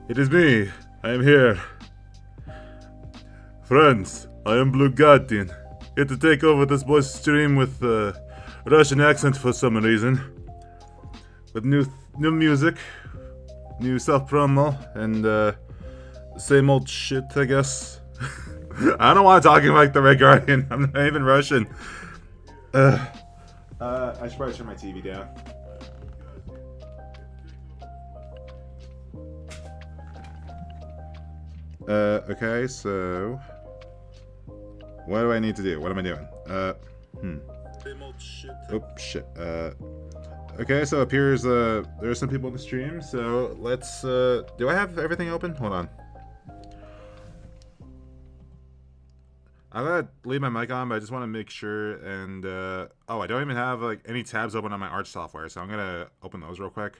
It is me. I am here. Friends, I am Blue Guardian. Here to take over this boy's stream with Russian accent for some reason. With new music, new self promo, and same old shit, I guess. I don't want to talk like the Red Guardian. I'm not even Russian. I should probably turn my TV down. Okay, so what do I need to do? What am I doing? Oh, shit. Okay, so it appears, there are some people in the stream, so let's, do I have everything open? Hold on. I'm gonna leave my mic on, but I just want to make sure, and, oh, I don't even have, like, any tabs open on my Arch software, so I'm gonna open those real quick.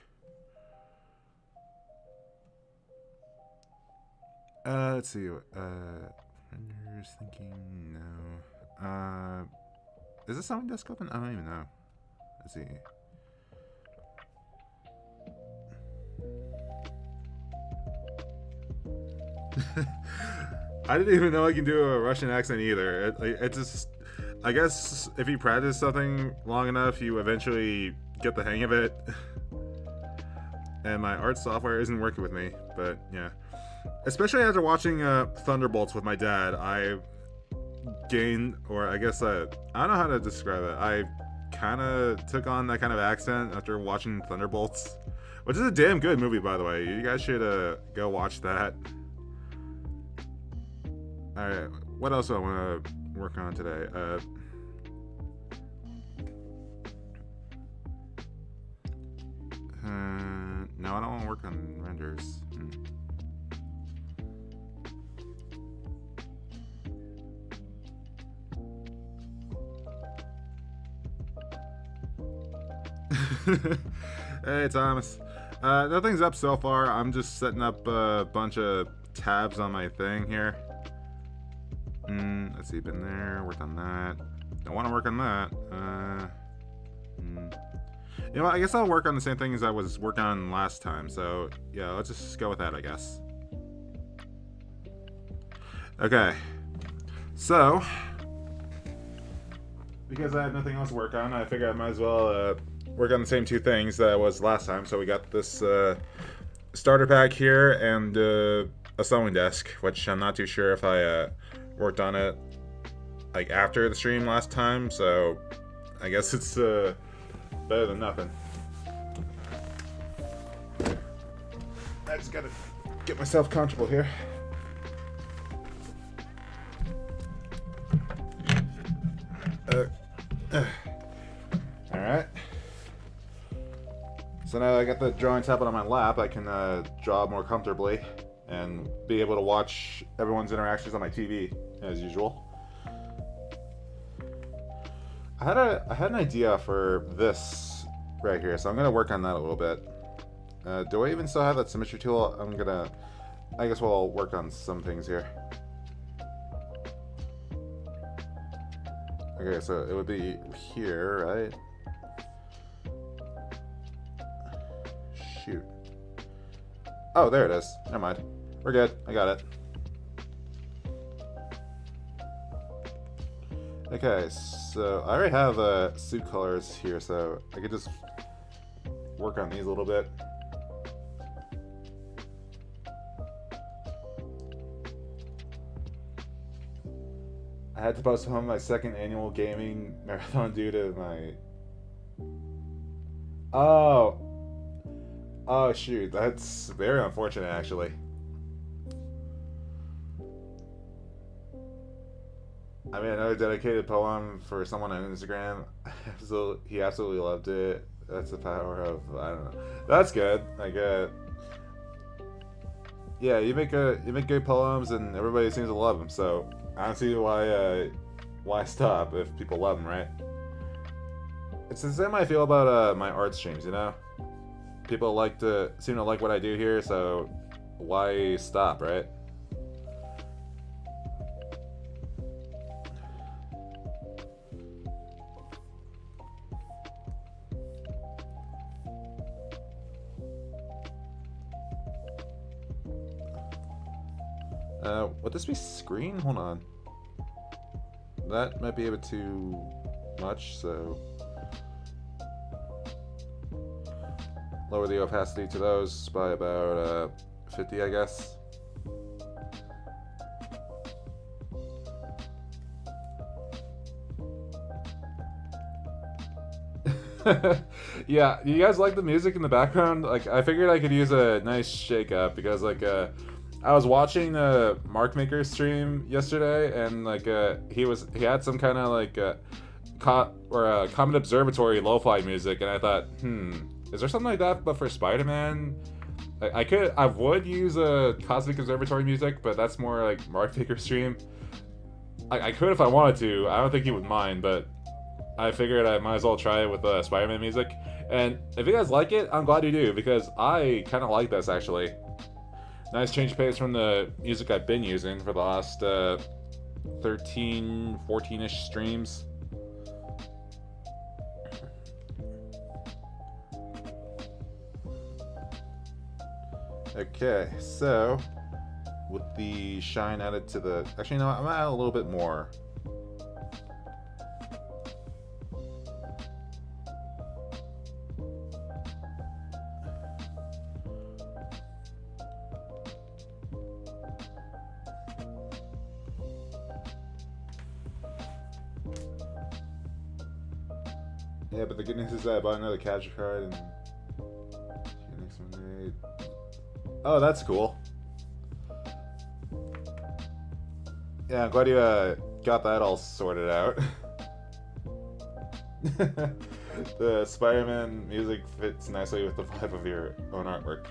Let's see, renders, thinking, no. Is this Sewing Desk open? I don't even know. Let's see. I didn't even know I can do a Russian accent either. It just, I guess if you practice something long enough, you eventually get the hang of it. And my art software isn't working with me, but yeah. Especially after watching Thunderbolts with my dad, I gained, or I guess I don't know how to describe it. I kind of took on that kind of accent after watching Thunderbolts, which is a damn good movie, by the way. You guys should go watch that. Alright, what else do I want to work on today? No, I don't want to work on renders. Hey, Thomas. Nothing's up so far. I'm just setting up a bunch of tabs on my thing here. Let's see, been there, worked on that. Don't want to work on that. You know what, I guess I'll work on the same things I was working on last time. So, yeah, let's just go with that, I guess. Okay. So, because I have nothing else to work on, I figured I might as well work on the same two things that I was last time. So we got this starter pack here and a sewing desk, which I'm not too sure if I worked on it like after the stream last time. So I guess it's better than nothing. I just gotta get myself comfortable here. Alright. So now that I got the drawing tablet on my lap, I can draw more comfortably and be able to watch everyone's interactions on my TV, as usual. I had an idea for this right here, so I'm gonna work on that a little bit. Do I even still have that symmetry tool? I guess we'll work on some things here. Okay, so it would be here, right? Shoot. Oh, there it is. Never mind. We're good. I got it. Okay, so I already have suit colors here, so I could just work on these a little bit. I had to postpone my second annual gaming marathon due to my... Oh, shoot. That's very unfortunate, actually. I mean, another dedicated poem for someone on Instagram. He absolutely loved it. That's the power of, I don't know. That's good. Like, yeah, you make good poems, and everybody seems to love them. So I don't see why stop if people love them, right? It's the same way I feel about my art streams. You know, people seem to like what I do here, so why stop, right? Would this be screen? Hold on. That might be a bit too much, so lower the opacity to those by about 50, I guess. Yeah, you guys like the music in the background? Like, I figured I could use a nice shake up because, like, I was watching Mark Maker stream yesterday, and like he had some kind of like Comet Observatory lo-fi music, and I thought, is there something like that but for Spider-Man? I would use a Cosmic Observatory music, but that's more like Mark Maker stream. I could if I wanted to. I don't think he would mind, but I figured I might as well try it with Spider-Man music. And if you guys like it, I'm glad you do, because I kind of like this, actually. Nice change of pace from the music I've been using for the last 13, 14-ish streams. Okay, so with the shine added to the... Actually, no, I'm gonna add a little bit more. Yeah, but the good news is that I bought another capture card and... Oh, that's cool. Yeah, I'm glad you got that all sorted out. The Spider-Man music fits nicely with the vibe of your own artwork.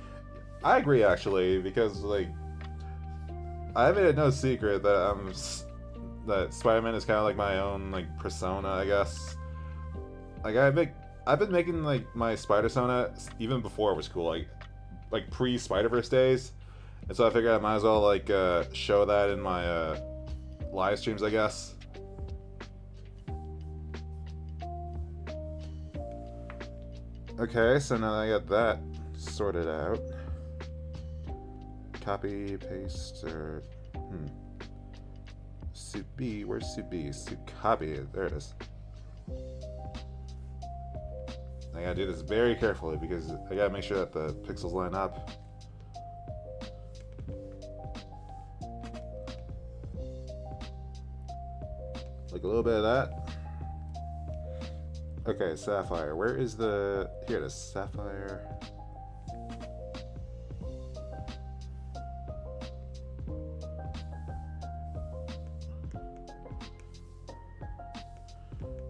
I agree, actually, because, like, I made it no secret that that Spider-Man is kind of like my own, like, persona, I guess. Like, I've been making, like, my Spider-Sona even before it was cool, like pre-Spider-Verse days. And so I figured I might as well, like, show that in my live streams, I guess. Okay, so now that I got that sorted out. Copy, paste, or... Suit B, where's Suit B? Suit copy, there it is. I gotta do this very carefully because I gotta make sure that the pixels line up. Like a little bit of that. Okay, Sapphire. Where is the... Here it is, Sapphire.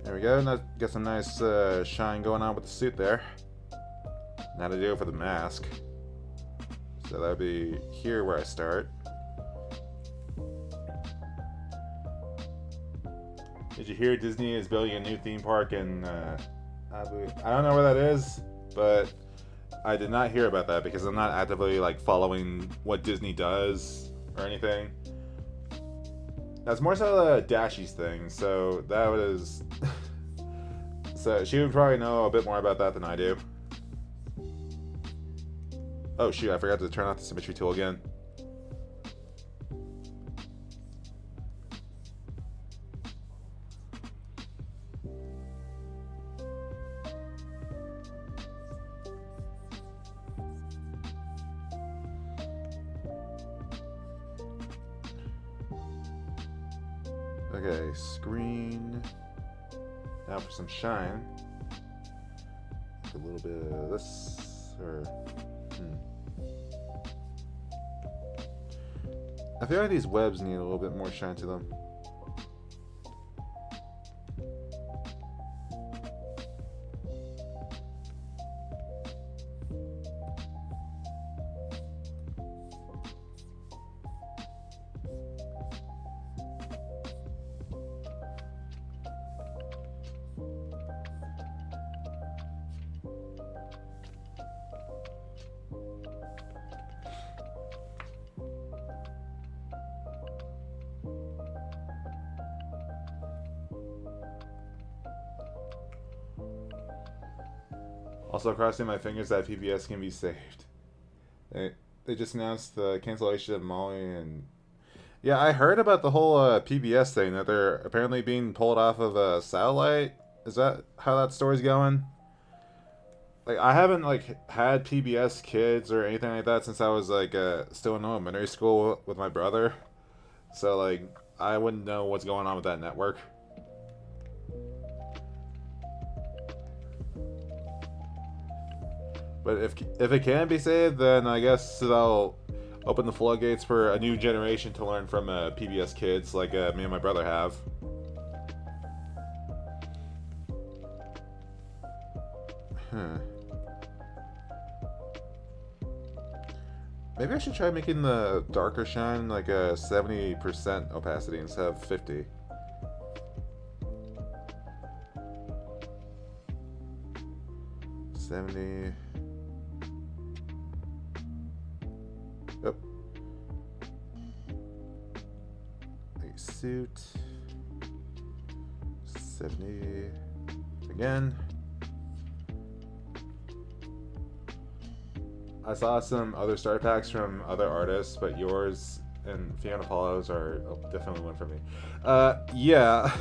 There we go. Now get some nice shine going on with the suit there. Now to do it for the mask. So that'd be here where I start. Did you hear Disney is building a new theme park in Abu? I don't know where that is, but I did not hear about that because I'm not actively like following what Disney does or anything. That's more so a Dashi's thing, so that was... So she would probably know a bit more about that than I do. Oh shoot, I forgot to turn off the symmetry tool again. Okay, screen. Now for some shine. A little bit of this, or... I feel like these webs need a little bit more shine to them. Also crossing my fingers that PBS can be saved. They just announced the cancellation of Molly and Yeah, I heard about the whole PBS thing that they're apparently being pulled off of a satellite. Is that how that story's going? Like, I haven't like had PBS Kids or anything like that since I was like still in elementary school with my brother. So like, I wouldn't know what's going on with that network. But if it can be saved, then I guess they'll open the floodgates for a new generation to learn from PBS Kids, like me and my brother have. Huh. Maybe I should try making the darker shine like a 70% opacity instead of 50. $70. Oh. A suit. 70. Again. I saw some other starter packs from other artists, but yours and Fiona Paulo's are definitely one for me. Yeah,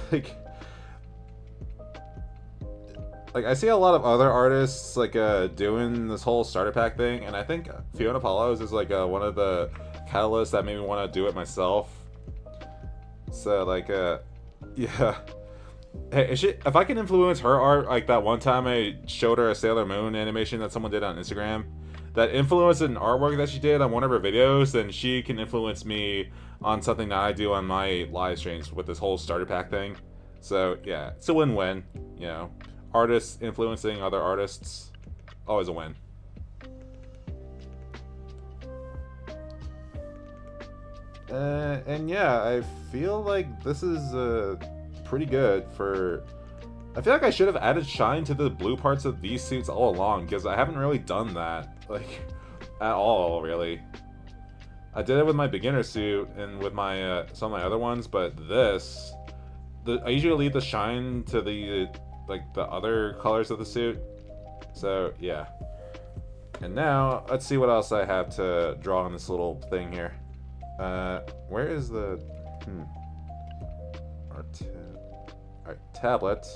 like I see a lot of other artists like doing this whole starter pack thing, and I think Fiona Paulo's is like one of the catalysts that made me want to do it myself. So like yeah. Hey, if I can influence her art, like that one time I showed her a Sailor Moon animation that someone did on Instagram, that influenced an artwork that she did on one of her videos, then she can influence me on something that I do on my live streams with this whole starter pack thing. So yeah, it's a win-win. You know, artists influencing other artists, always a win. And yeah, I feel like this is pretty good for... I feel like I should have added shine to the blue parts of these suits all along, because I haven't really done that, like, at all, really. I did it with my beginner suit and with my some of my other ones, but this... I usually leave the shine to the, like, the other colors of the suit. So, yeah. And now, let's see what else I have to draw on this little thing here. Where is the... Alright, tablet.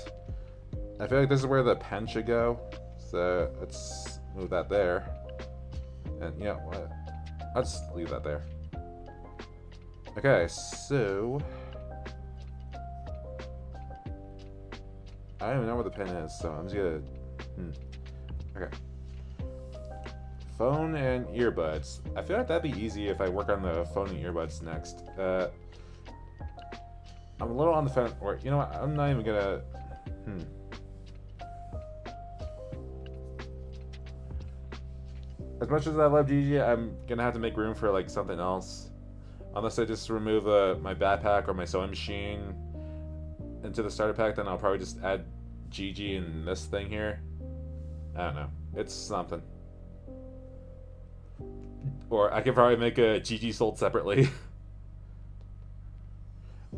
I feel like this is where the pen should go. So, let's move that there. And, yeah, what? I'll just leave that there. Okay, so... I don't even know where the pen is, so I'm just gonna... Okay. Phone and earbuds. I feel like that'd be easy if I work on the phone and earbuds next. I'm a little on the fence, or you know what? I'm not even gonna. As much as I love Gigi, I'm gonna have to make room for like something else. Unless I just remove my backpack or my sewing machine into the starter pack, then I'll probably just add Gigi in this thing here. I don't know. It's something. Or I could probably make a Gigi sold separately.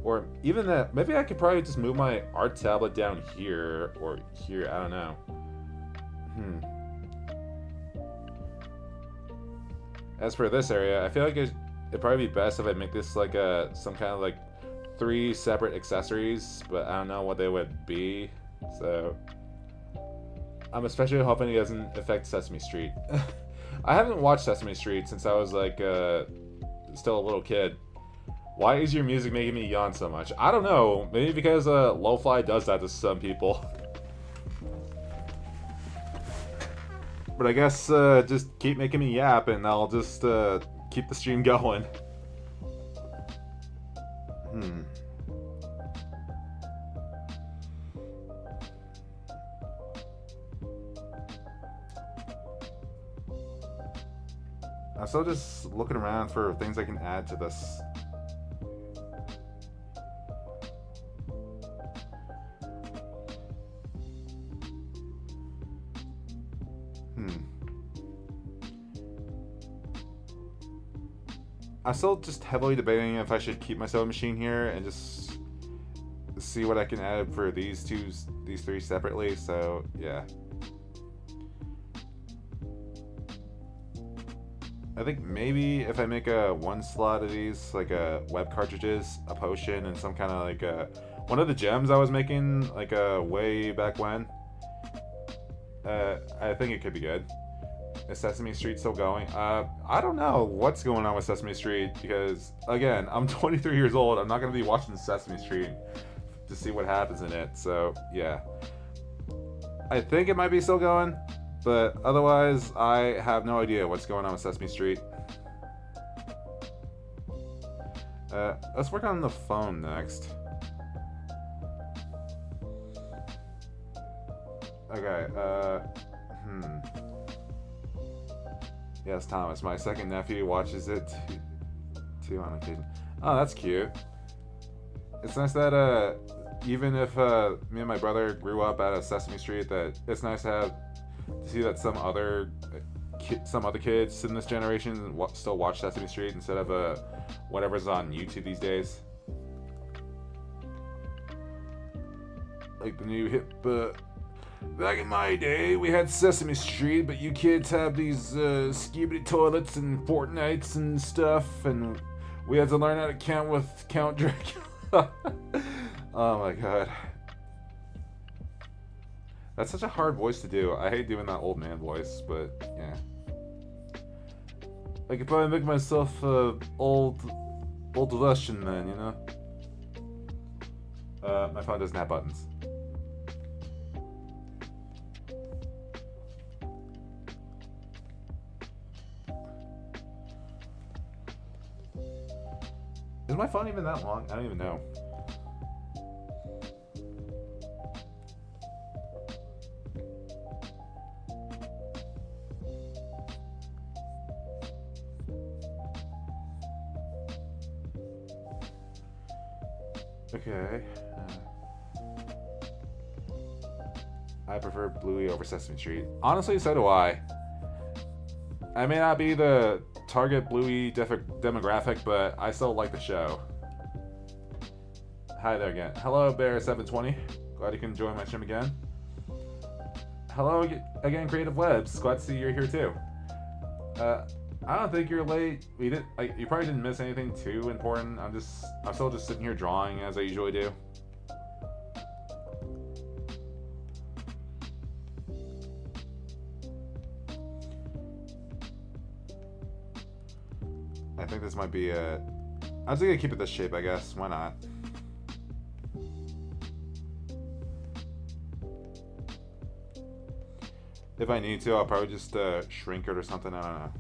Or even that, maybe I could probably just move my art tablet down here or here, I don't know. As for this area, I feel like it'd probably be best if I make this like some kind of like 3 separate accessories, but I don't know what they would be. So I'm especially hoping it doesn't affect Sesame Street. I haven't watched Sesame Street since I was like still a little kid. Why is your music making me yawn so much? I don't know. Maybe because lo-fi does that to some people. But I guess just keep making me yap and I'll just keep the stream going. I'm still just looking around for things I can add to this. I'm still just heavily debating if I should keep my sewing machine here and just see what I can add for these 3 separately. So yeah. I think maybe if I make a one slot of these, like web cartridges, a potion, and some kind of like one of the gems I was making, like way back when. I think it could be good. Is Sesame Street still going? I don't know what's going on with Sesame Street because, again, I'm 23 years old. I'm not going to be watching Sesame Street to see what happens in it. So, yeah. I think it might be still going, but otherwise, I have no idea what's going on with Sesame Street. Let's work on the phone next. Okay, Yes, Thomas. My second nephew watches it too on occasion. Oh, that's cute. It's nice that even if me and my brother grew up out of Sesame Street, that it's nice to see that some other kids in this generation still watch Sesame Street instead of whatever's on YouTube these days. Like the new hip. Back in my day, we had Sesame Street, but you kids have these skibidi toilets and Fortnites and stuff, and we had to learn how to count with Count Dracula. Oh my god. That's such a hard voice to do. I hate doing that old man voice, but yeah. I could probably make myself old Russian man, you know? My phone doesn't have buttons. Is my phone even that long? I don't even know. Okay. I prefer Bluey over Sesame Street. Honestly, so do I. I may not be the target Bluey demographic, but I still like the show. Hi there again. Hello, Bear720. Glad you can join my stream again. Hello again, CreativeWebs. Glad to see you're here too. I don't think you're late. You probably didn't miss anything too important. I'm still just sitting here drawing as I usually do. I think this might be I'm just gonna keep it this shape, I guess. Why not? If I need to, I'll probably just shrink it or something. I don't know.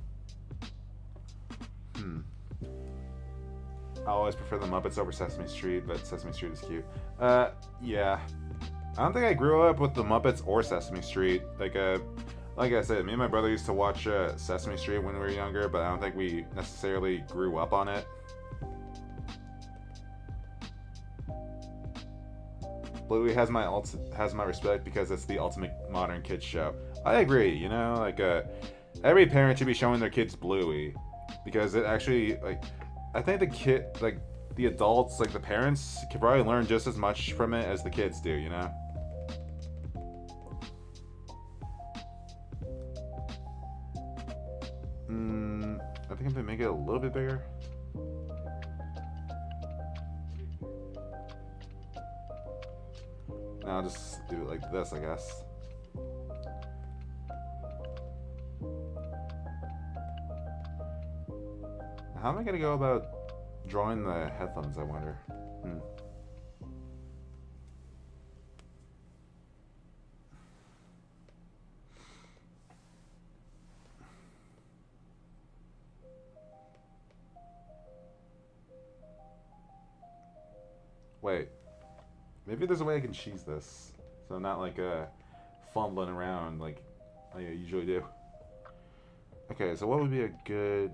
I always prefer the Muppets over Sesame Street, but Sesame Street is cute. Yeah. I don't think I grew up with the Muppets or Sesame Street. Like I said, me and my brother used to watch Sesame Street when we were younger, but I don't think we necessarily grew up on it. Bluey has my respect because it's the ultimate modern kids show. I agree, you know, like every parent should be showing their kids Bluey because it actually I think the adults, like the parents, could probably learn just as much from it as the kids do, you know? I think I'm gonna make it a little bit bigger. No, I'll just do it like this, I guess. How am I gonna go about drawing the headphones, I wonder? Wait. Maybe there's a way I can cheese this. So I'm not like fumbling around like I usually do. Okay, so what would be a good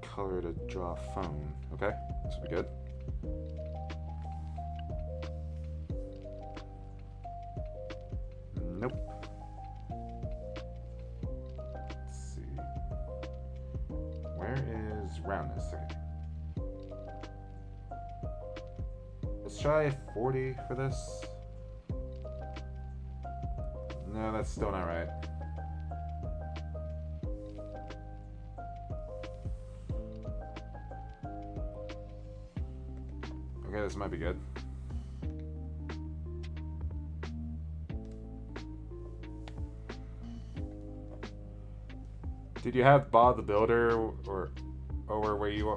color to draw a phone? Okay, this would be good. Nope. Let's see. Where is roundness? Okay. Let's try 40 for this. No, that's still not right. this might be good. Did you have Bob the Builder or where you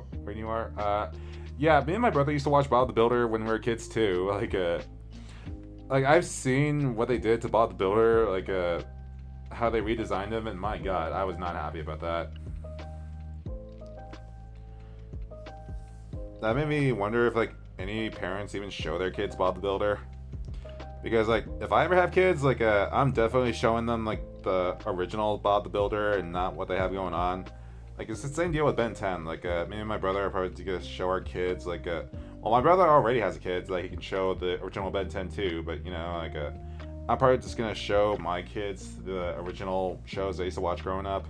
are? Yeah, me and my brother used to watch Bob the Builder when we were kids too. Like I've seen what they did to Bob the Builder, like how they redesigned him, and my God, I was not happy about that. That made me wonder if like any parents even show their kids Bob the Builder. Because like if I ever have kids, like I'm definitely showing them like the original Bob the Builder and not what they have going on. Like it's the same deal with Ben 10. Like me and my brother are probably gonna show our kids like well, my brother already has a kid, so like he can show the original Ben 10 too. But you know, like I'm probably just gonna show my kids the original shows I used to watch growing up.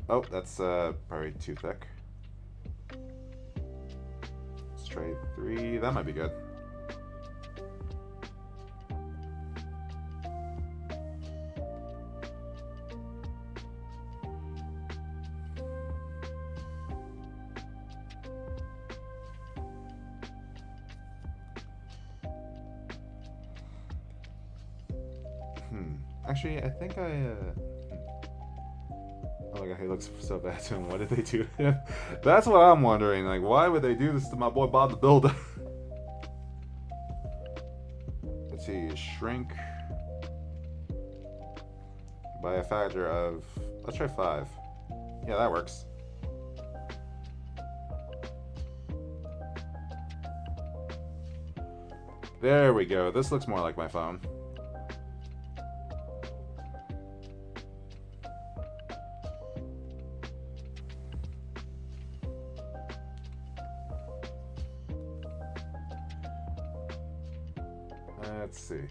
Oh, that's probably too thick. Straight 3, that might be good. Actually, I think oh my God, he looks so bad to him. What did they do to him? That's what I'm wondering. Like, why would they do this to my boy Bob the Builder? Let's see, shrink by a factor of, let's try 5. Yeah, that works. There we go. This looks more like my phone. Let's see.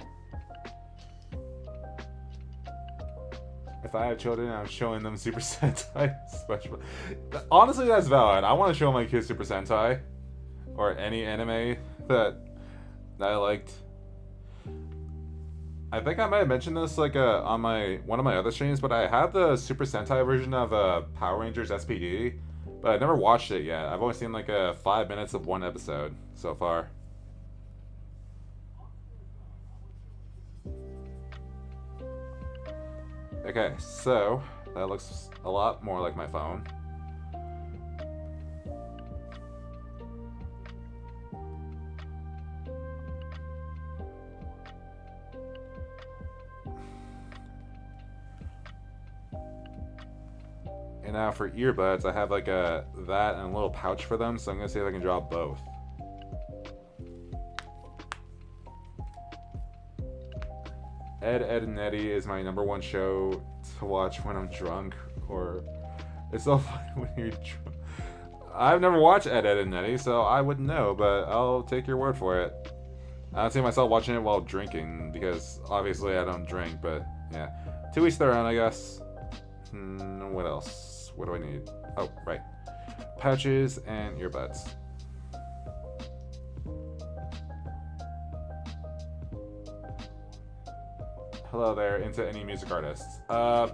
If I have children, I'm showing them Super Sentai. Honestly, that's valid. I want to show my kids Super Sentai or any anime that I liked. I think I might have mentioned this like on one of my other streams, but I have the Super Sentai version of Power Rangers SPD, but I never watched it yet. I've only seen like 5 minutes of one episode so far. Okay, so that looks a lot more like my phone. And now for earbuds, I have like that and a little pouch for them, so I'm gonna see if I can draw both. Ed, and Eddie is my #1 show to watch when I'm drunk, or it's so funny when you're drunk. I've never watched Ed, and Eddie, so I wouldn't know, but I'll take your word for it. I don't see myself watching it while drinking, because obviously I don't drink, but yeah. To each their own, I guess. What else? What do I need? Oh, right. Pouches and earbuds. Hello there, into any music artists? I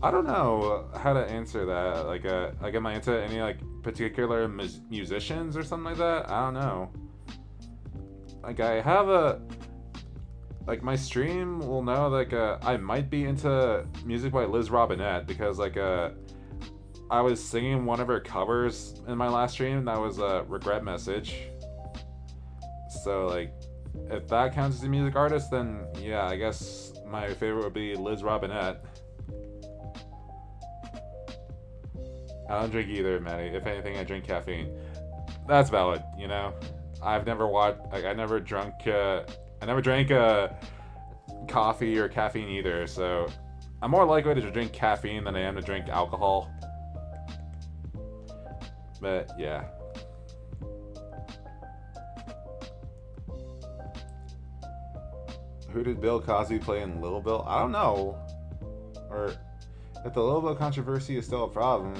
don't know how to answer that. Like am I into any like particular musicians or something like that? I don't know. Like I have like my stream will know like I might be into music by Liz Robinette, because like I was singing one of her covers in my last stream. That was a Regret Message. So like, if that counts as a music artist, then yeah, I guess my favorite would be Liz Robinette. I don't drink either, Maddie. If anything, I drink caffeine. That's valid, you know. I've never I never drank coffee or caffeine either, so I'm more likely to drink caffeine than I am to drink alcohol. But yeah. Who did Bill Cosby play in Little Bill? I don't know. Or if the Little Bill controversy is still a problem,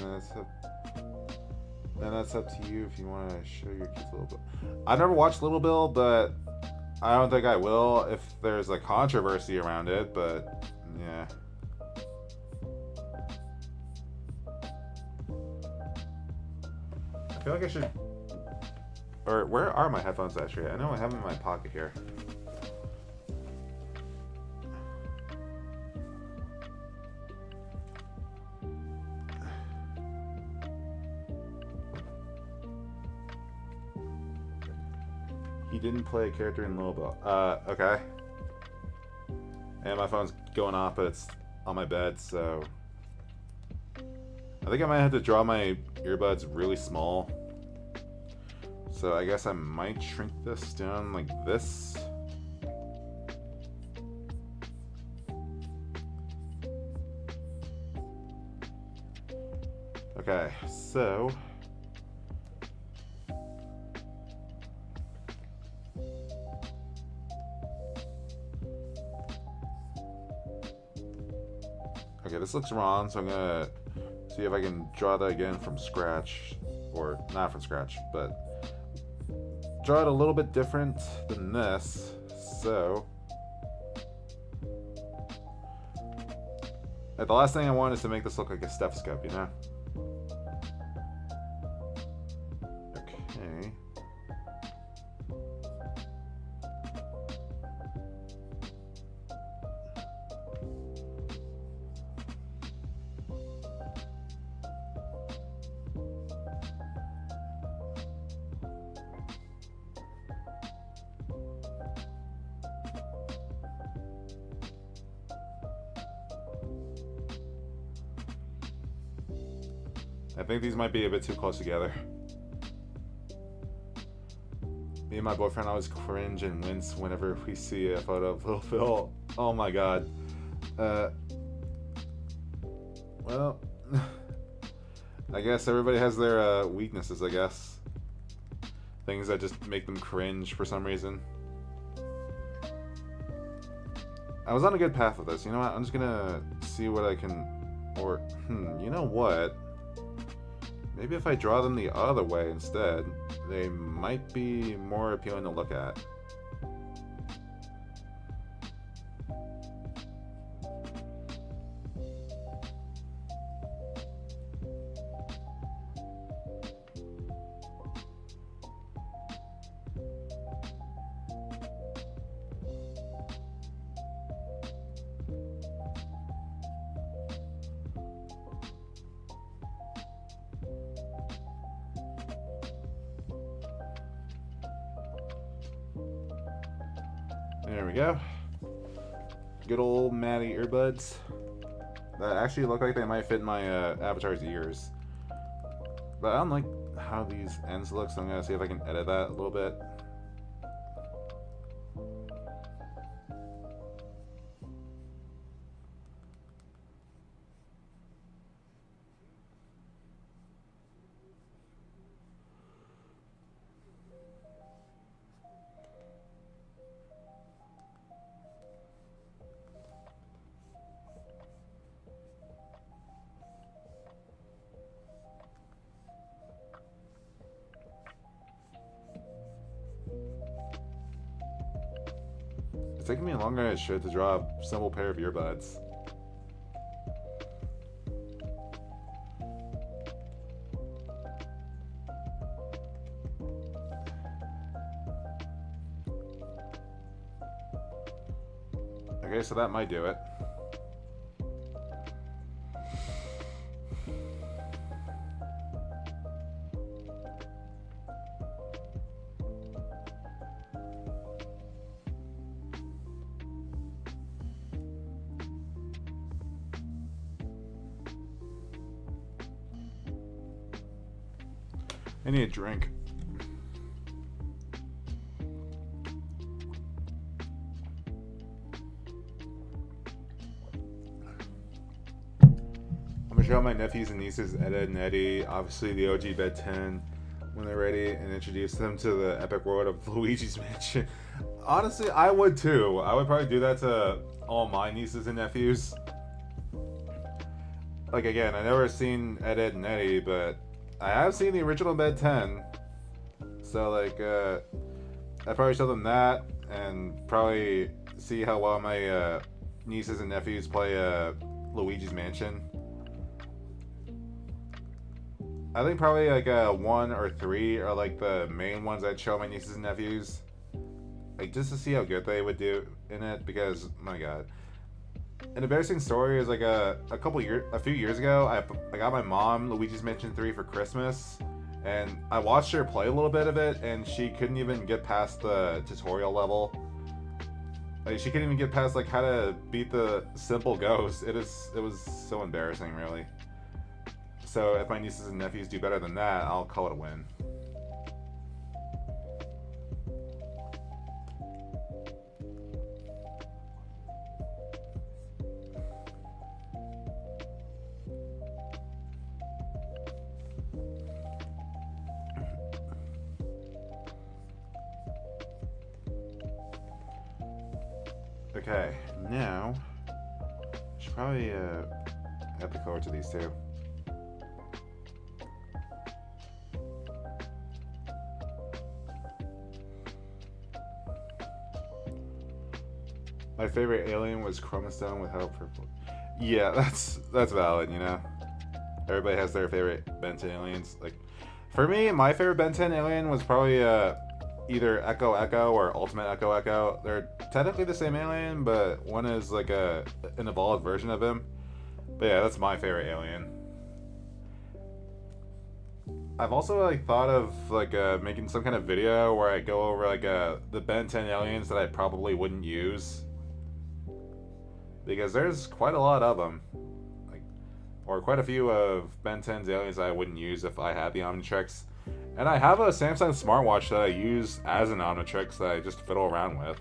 then that's up to you if you want to show your kids Little Bill. I've never watched Little Bill, but I don't think I will if there's a controversy around it, but yeah. I feel like I should... Or where are my headphones actually? I know I have them in my pocket here. He didn't play a character in Lobo. Okay. And my phone's going off, but it's on my bed, so... I think I might have to draw my earbuds really small. So I guess I might shrink this down like this. Okay, so... Okay, this looks wrong, so I'm gonna see if I can draw that again from scratch. Or not from scratch, but draw it a little bit different than this. So the last thing I want is to make this look like a stethoscope, you know? Okay. I think these might be a bit too close together. Me and my boyfriend always cringe and wince whenever we see a photo of Little Phil. Oh my god. Well, I guess everybody has their weaknesses, I guess. Things that just make them cringe for some reason. I was on a good path with this. You know what? I'm just gonna see what I can... Or, you know what? Maybe if I draw them the other way instead, they might be more appealing to look at. There we go. Good old Maddie earbuds. That actually look like they might fit my avatar's ears. But I don't like how these ends look, so I'm gonna see if I can edit that a little bit. It's taking me longer than it should to draw a simple pair of earbuds. Okay, so that might do it. I need a drink. I'm gonna show my nephews and nieces Ed, Ed and Eddie, obviously the OG Bed 10, when they're ready, and introduce them to the epic world of Luigi's Mansion. Honestly, I would too. I would probably do that to all my nieces and nephews. Like, again, I never seen Ed, Ed and Eddie, but I have seen the original Bed 10, so like, I'd probably show them that, and probably see how well my nieces and nephews play Luigi's Mansion. I think probably like one or three are like the main ones I'd show my nieces and nephews, like just to see how good they would do in it. Because my God, an embarrassing story is like a few years ago. I got my mom Luigi's Mansion 3 for Christmas, and I watched her play a little bit of it, and she couldn't even get past the tutorial level. Like she couldn't even get past like how to beat the simple ghost. It was so embarrassing, really. So if my nieces and nephews do better than that, I'll call it a win. Okay, now should probably add the color to these two. My favorite alien was Chromastone without purple. Yeah, that's valid, you know. Everybody has their favorite Ben 10 aliens. Like, for me, my favorite Ben 10 alien was probably either Echo Echo or Ultimate Echo Echo. They're technically the same alien, but one is like an evolved version of him. But yeah, that's my favorite alien. I've also like thought of like making some kind of video where I go over like the Ben 10 aliens that I probably wouldn't use, because there's quite a lot of them, like, or quite a few of Ben 10's aliens that I wouldn't use if I had the Omnitrix. And I have a Samsung smartwatch that I use as an Omnitrix that I just fiddle around with.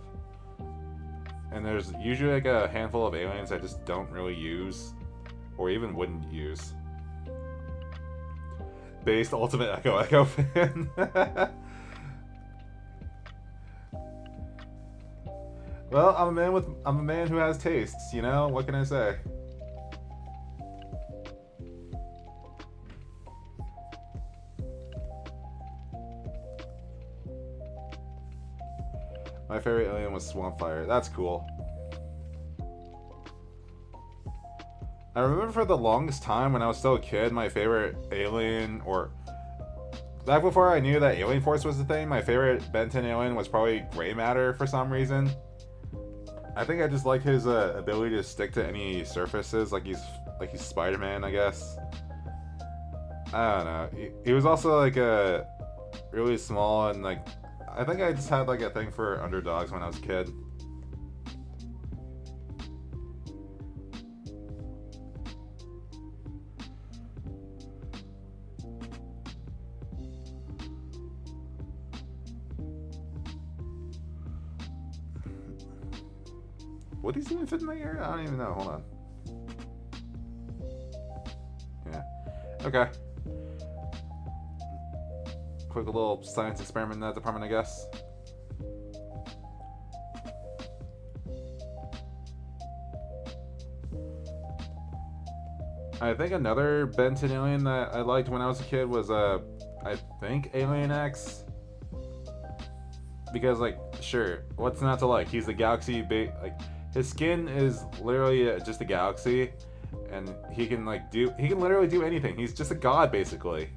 And there's usually like a handful of aliens I just don't really use, or even wouldn't use. Based Ultimate Echo Echo fan. Well, I'm a man who has tastes, you know? What can I say? My favorite alien was Swampfire. That's cool. I remember for the longest time when I was still a kid, my favorite alien, or back before I knew that Alien Force was the thing, my favorite Ben 10 alien was probably Gray Matter for some reason. I think I just like his ability to stick to any surfaces, like he's Spider-Man, I guess. I don't know. He was also like a really small, and like I think I just had like a thing for underdogs when I was a kid. Would these even fit in my ear? I don't even know. Hold on. Yeah. Okay. Quick little science experiment in that department, I guess. I think another Ben 10 alien that I liked when I was a kid was I think Alien X. Because like, sure, what's not to like? He's the galaxy like his skin is literally just a galaxy, and he can literally do anything. He's just a god basically.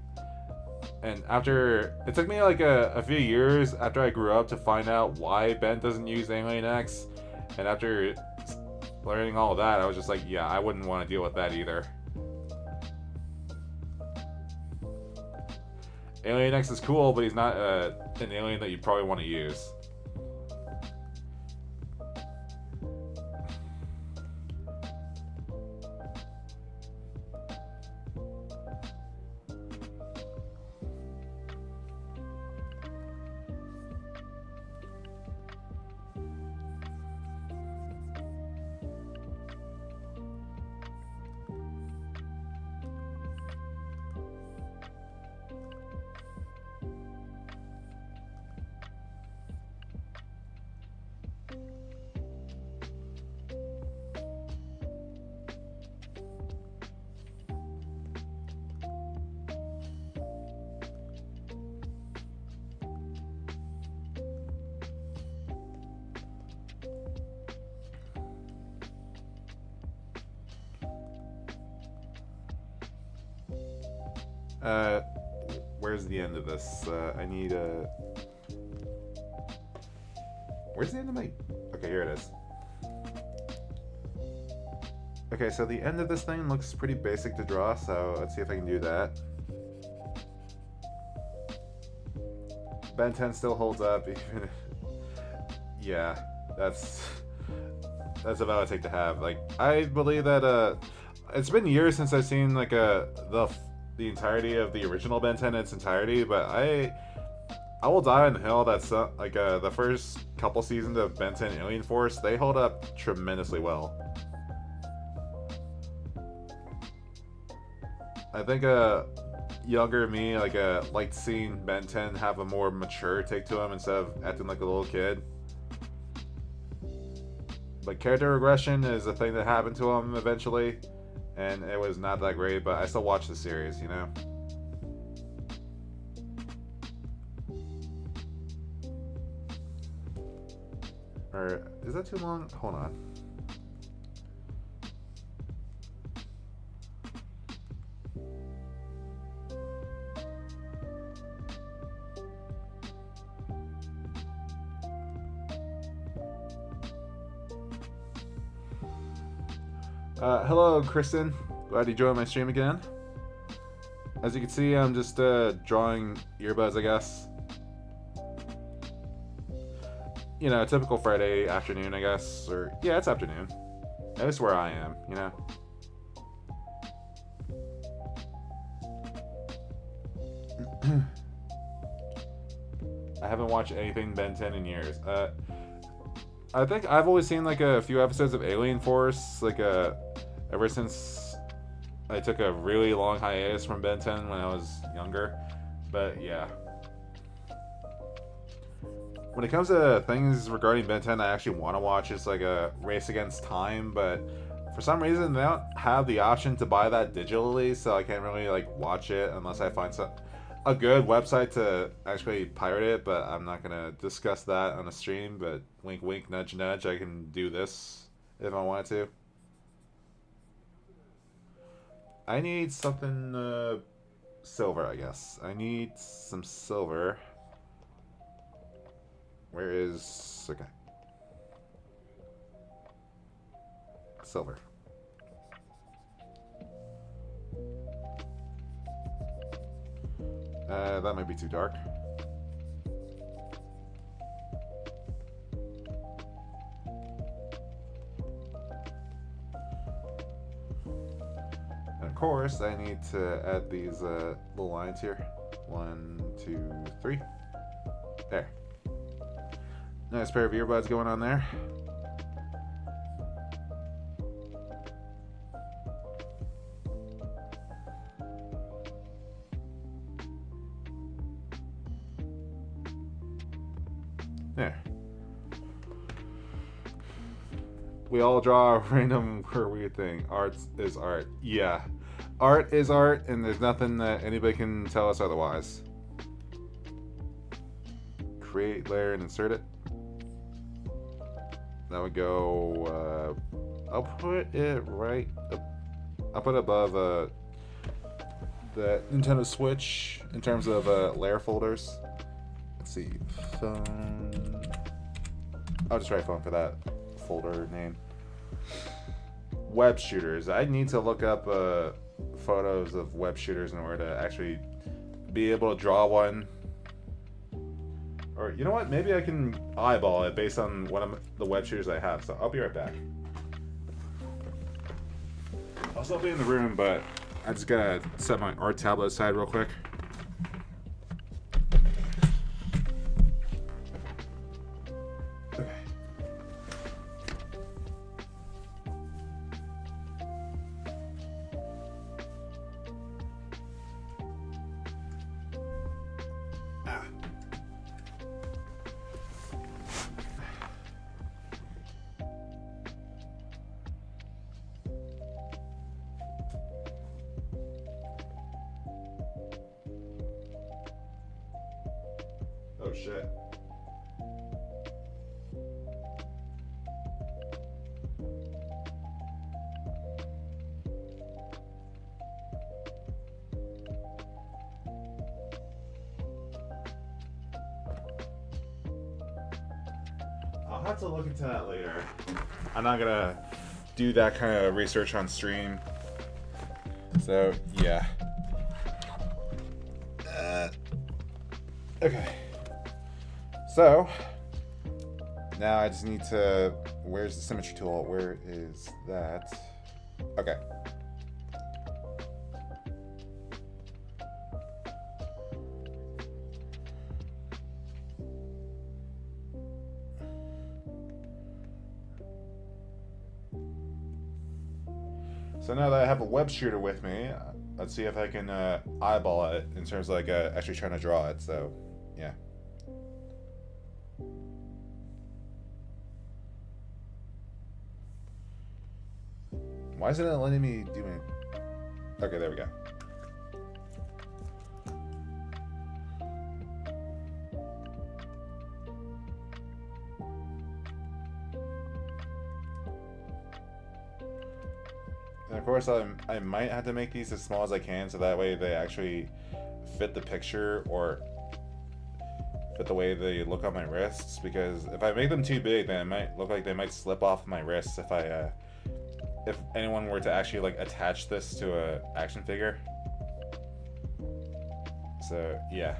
And after it took me like a few years after I grew up to find out why Ben doesn't use Alien X, and after learning all of that, I was just like, yeah, I wouldn't want to deal with that either. Alien X is cool, but he's not an alien that you probably want to use. Uh, where's the end of this? I need a. Where's the end of my? Okay, here it is. Okay, so the end of this thing looks pretty basic to draw, so let's see if I can do that. Ben 10 still holds up, even. Yeah, that's about a take to have. Like, I believe that it's been years since I've seen like the entirety of the original Ben 10 in its entirety, but I will die on the hill that the first couple seasons of Ben 10 Alien Force, they hold up tremendously well. I think younger me liked seeing Ben 10 have a more mature take to him instead of acting like a little kid. But character regression is a thing that happened to him eventually, and it was not that great, but I still watch the series, you know? Or, is that too long? Hold on. Hello, Kristen. Glad you joined my stream again. As you can see, I'm just drawing earbuds, I guess. You know, typical Friday afternoon, I guess. Or, yeah, it's afternoon. At least where I am, you know? I haven't watched anything Ben 10 in years. I think I've always seen like a few episodes of Alien Force, ever since I took a really long hiatus from Ben 10 when I was younger. But yeah. When it comes to things regarding Ben 10 I actually want to watch, it's like a Race Against Time, but for some reason they don't have the option to buy that digitally, so I can't really like watch it unless I find a good website to actually pirate it, but I'm not gonna discuss that on a stream, but wink wink nudge nudge, I can do this if I wanted to. I need something silver, I guess. I need some silver. Where is... okay. Silver. That might be too dark. And of course, I need to add these little lines here. 1, 2, 3. There. Nice pair of earbuds going on there. There. We all draw a random or weird thing. Art is art. Yeah. Art is art, and there's nothing that anybody can tell us otherwise. Create layer and insert it. That would go, I'll put it right up, I'll put it above the Nintendo Switch in terms of layer folders. Let's see, phone. I'll just write phone for that folder name. Web shooters. I need to look up photos of web shooters in order to actually be able to draw one. Or you know what? Maybe I can eyeball it based on one of the web shooters I have. So I'll be right back. I'll still be in the room, but I just gotta set my art tablet aside real quick. Okay. Oh shit. have to look into that later. I'm not gonna do that kind of research on stream. So yeah. Okay. So now I just need to. Where's the symmetry tool? Where is that? Okay. So now that I have a web shooter with me, let's see if I can eyeball it in terms of like actually trying to draw it. So, yeah. Why isn't it letting me do it? Okay, there we go. And of course, I might have to make these as small as I can so that way they actually fit the picture or fit the way they look on my wrists. Because if I make them too big, then it might look like they might slip off my wrists if anyone were to actually like attach this to a action figure. So yeah.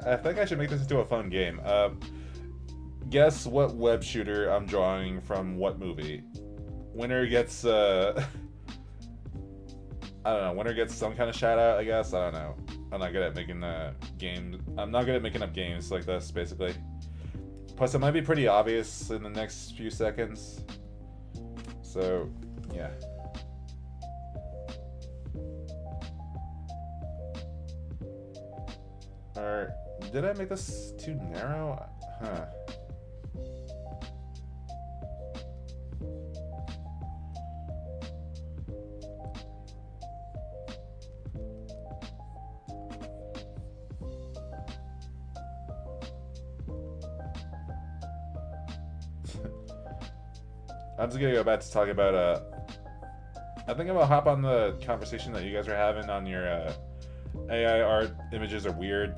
I think I should make this into a fun game. Guess what web shooter I'm drawing from what movie? Winner gets I don't know. Winner gets some kind of shout out, I guess. I don't know. I'm not good at making games. I'm not good at making up games like this, basically. Plus, it might be pretty obvious in the next few seconds. So, yeah. Or did I make this too narrow? Huh. I'm just gonna go back to talking about I think I'm gonna hop on the conversation that you guys are having on your AI art images are weird.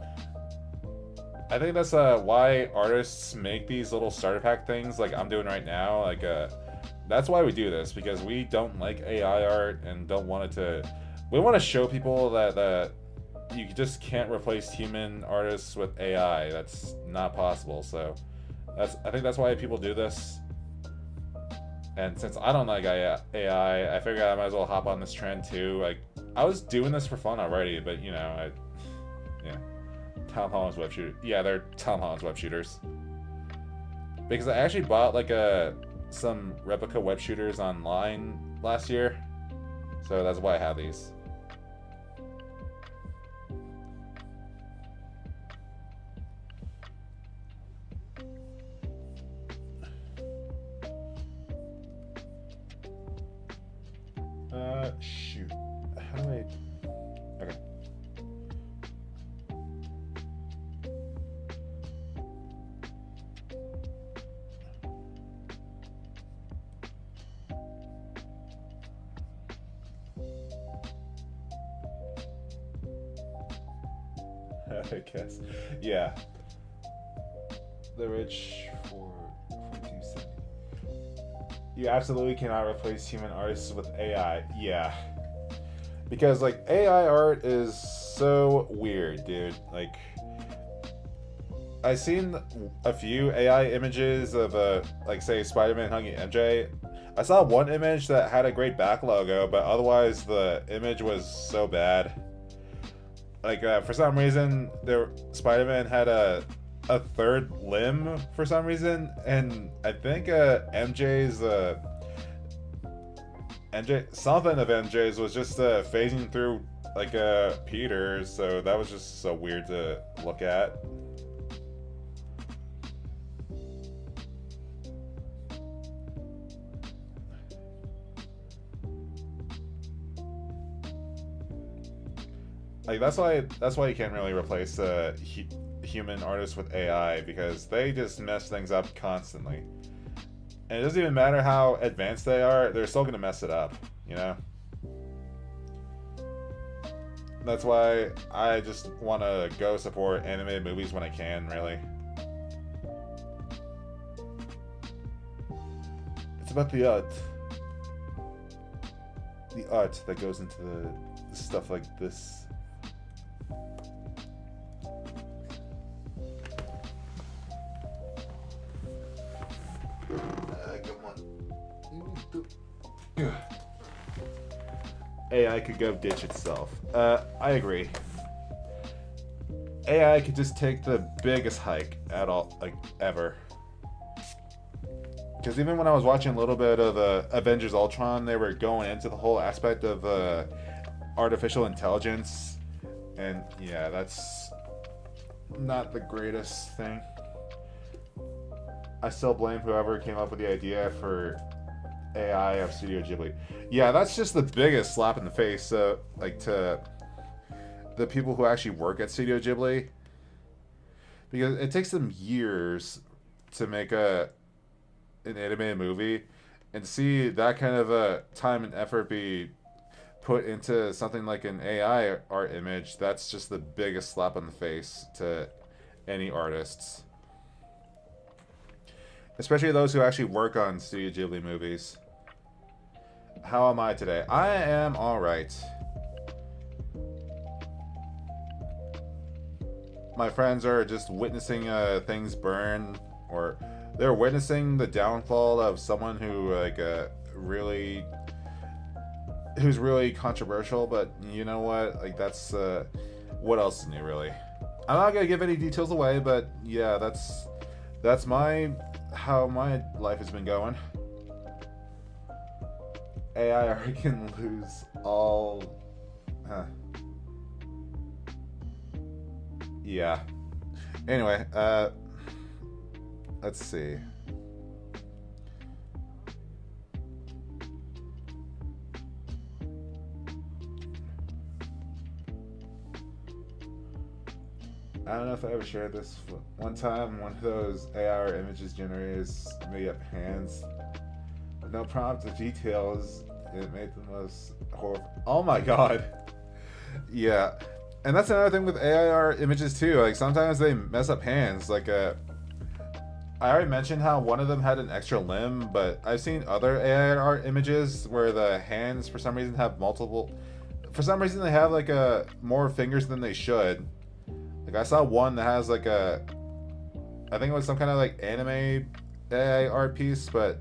I think that's why artists make these little starter pack things like I'm doing right now. Like that's why we do this, because we don't like AI art and don't want it to. We want to show people that you just can't replace human artists with AI. That's not possible. So I think that's why people do this. And since I don't like AI, I figured I might as well hop on this trend too. Like, I was doing this for fun already, but you know, yeah. Tom Holland's web shooter. Yeah, they're Tom Holland's web shooters. Because I actually bought like some replica web shooters online last year, so that's why I have these. Shoot. How do I... Okay. I guess. Yeah. The rich for 4270. You absolutely cannot replace human artists with AI. Yeah. Because, like, AI art is so weird, dude. Like, I've seen a few AI images of, like, say, Spider-Man hugging MJ. I saw one image that had a great back logo, but otherwise the image was so bad. Like, for some reason, Spider-Man had a third limb for some reason, and I think something of MJ's was just phasing through like Peter's, so that was just so weird to look at. Like that's why you can't really replace human artists with AI, because they just mess things up constantly. And it doesn't even matter how advanced they are; they're still gonna mess it up. You know. That's why I just want to go support animated movies when I can. Really. It's about the art. The art that goes into the stuff like this. Come on. AI could go ditch itself. I agree. AI could just take the biggest hike at all, like, ever. Because even when I was watching a little bit of Avengers Ultron, they were going into the whole aspect of artificial intelligence. And yeah, that's not the greatest thing. I still blame whoever came up with the idea for AI of Studio Ghibli. Yeah, that's just the biggest slap in the face, like, to the people who actually work at Studio Ghibli. Because it takes them years to make an animated movie, and to see that kind of time and effort be put into something like an AI art image, that's just the biggest slap in the face to any artists. Especially those who actually work on Studio Ghibli movies. How am I today? I am alright. My friends are just witnessing things burn, or they're witnessing the downfall of someone who, like, who's really controversial, but you know what? Like, that's, what else is new, really? I'm not gonna give any details away, but yeah, that's how my life has been going. AI can lose all... Yeah. Anyway, let's see. I don't know if I ever shared this. One time, one of those AR images generators made up hands with no prompt or details. It made the most horrible. Oh my god. Yeah. And that's another thing with AR images too. Like, sometimes they mess up hands. Like, I already mentioned how one of them had an extra limb, but I've seen other AR images where the hands, for some reason, have multiple. For some reason, they have like more fingers than they should. Like, I saw one that has like I think it was some kind of like anime AI art piece, but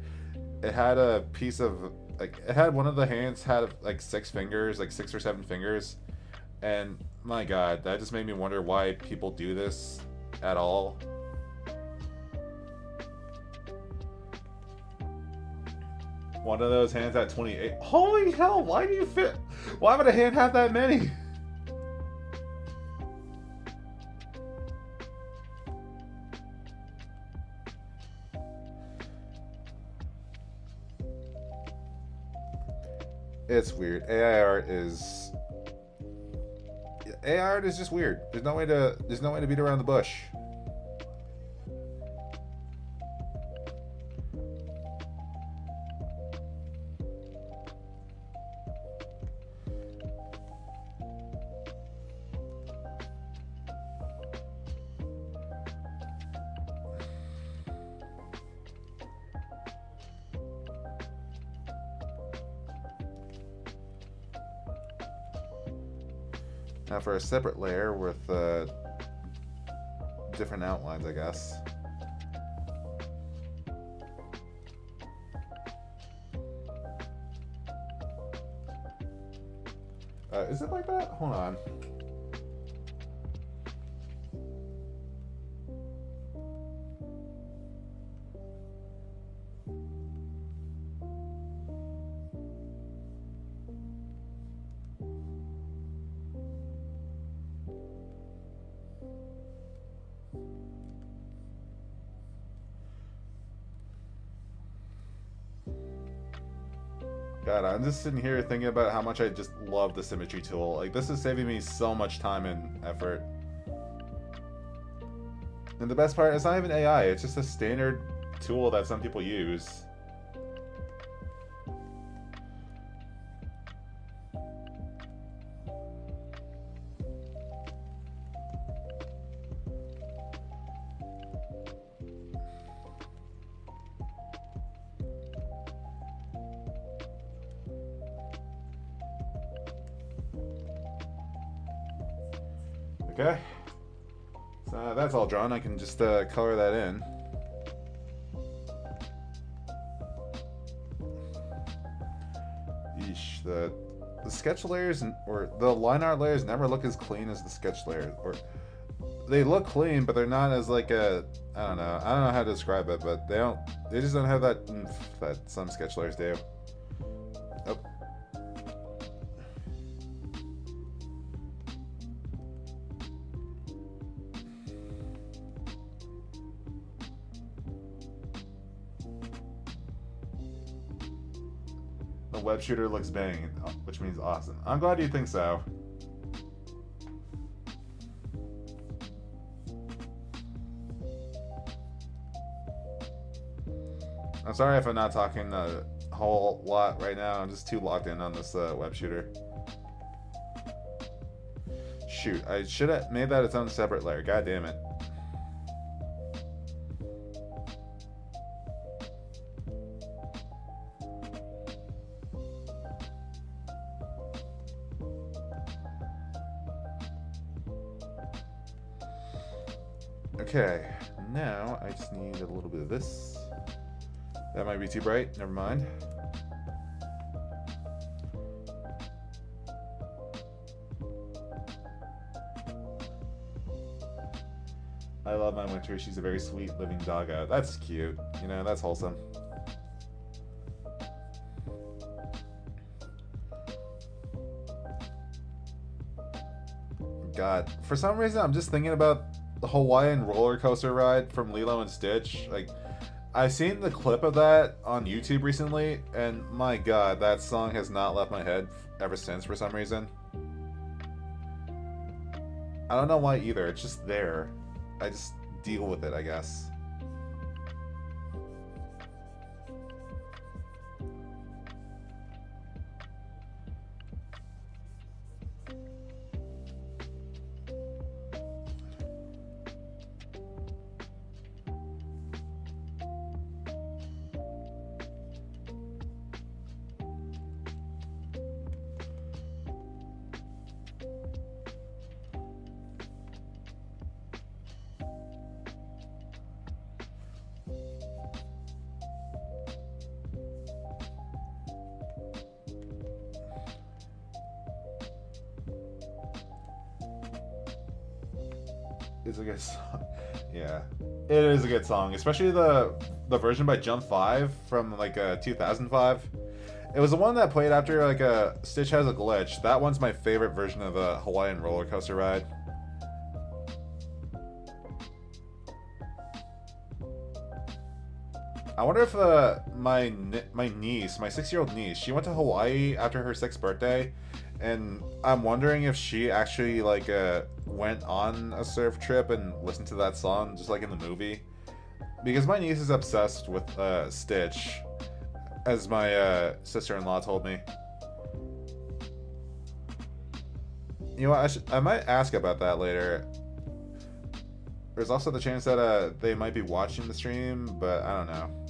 it had a piece of, like, it had one of the hands had like 6 fingers, like 6 or 7 fingers, and my god, that just made me wonder why people do this at all. One of those hands had 28. Holy hell, why do you fit? Why would a hand have that many? It's weird. AI art is just weird. There's no way to beat around the bush. Now for a separate layer with different outlines, I guess. Is it like that? Hold on. God, I'm just sitting here thinking about how much I just love the symmetry tool. Like, this is saving me so much time and effort. And the best part, it's not even AI, it's just a standard tool that some people use. Okay, so that's all drawn. I can just color that in. Yeesh, the sketch layers or the line art layers never look as clean as the sketch layers, or they look clean, but they're not as like a, I don't know how to describe it, but they just don't have that oomph that some sketch layers do. Oh. The web shooter looks banging, which means awesome. I'm glad you think so. I'm sorry if I'm not talking a whole lot right now. I'm just too locked in on this web shooter. Shoot, I should have made that its own separate layer. God damn it. Okay, now I just need a little bit of this. That might be too bright, never mind. I love my Winter, she's a very sweet living doggo. That's cute, you know, that's wholesome. God, for some reason I'm just thinking about the Hawaiian roller coaster ride from Lilo and Stitch. Like, I've seen the clip of that on YouTube recently, and my God, that song has not left my head ever since for some reason. I don't know why either, it's just there. I just deal with it, I guess. It's a good song. Yeah, it is a good song, especially the version by Jump 5 from like 2005. It was the one that played after like Stitch Has a Glitch. That one's my favorite version of the Hawaiian roller coaster ride. I wonder if my niece, my 6-year-old niece, she went to Hawaii after her 6th birthday, and I'm wondering if she actually like went on a surf trip and listened to that song just like in the movie, because my niece is obsessed with Stitch, as my sister-in-law told me. You know what, I might ask about that later. There's also the chance that they might be watching the stream, but I don't know.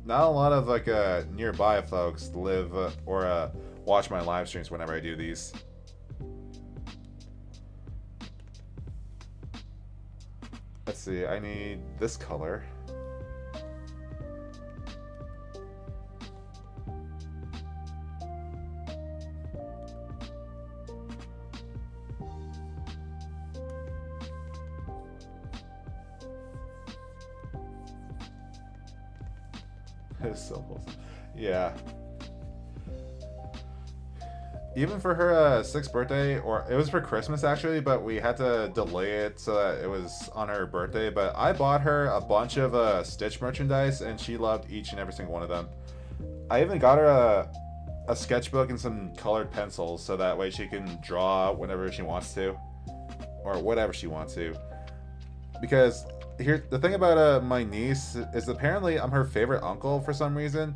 Not a lot of like nearby folks live or watch my live streams whenever I do these. Let's see, I need this color. It's so wholesome. Yeah. Even for her 6th birthday, or it was for Christmas actually, but we had to delay it so that it was on her birthday. But I bought her a bunch of Stitch merchandise, and she loved each and every single one of them. I even got her a sketchbook and some colored pencils so that way she can draw whenever she wants to, or whatever she wants to. Because here, the thing about my niece is apparently I'm her favorite uncle for some reason.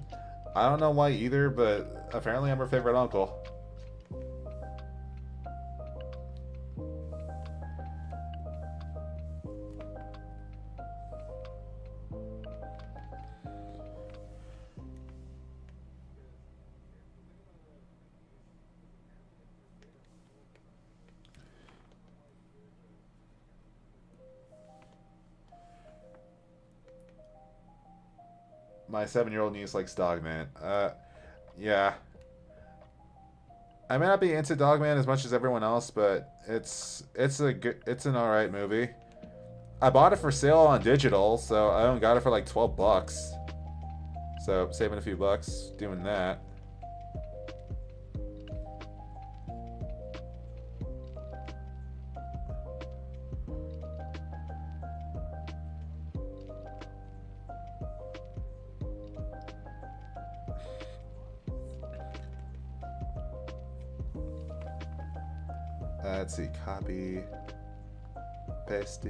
I don't know why either, but apparently I'm her favorite uncle. My 7-year-old niece likes Dogman. Yeah. I may not be into Dogman as much as everyone else, but it's an alright movie. I bought it for sale on digital, so I only got it for like $12. So saving a few bucks doing that. Let's see, copy, paste.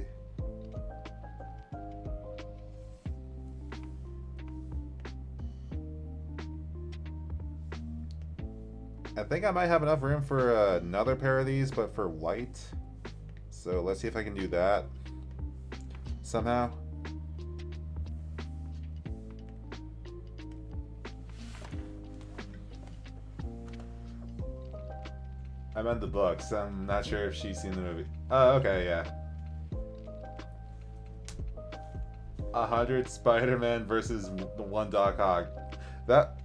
I think I might have enough room for another pair of these, but for white. So let's see if I can do that somehow. I meant the books. I'm not sure if she's seen the movie. Oh, okay, yeah. 100 Spider-Man versus one Doc Ock. That,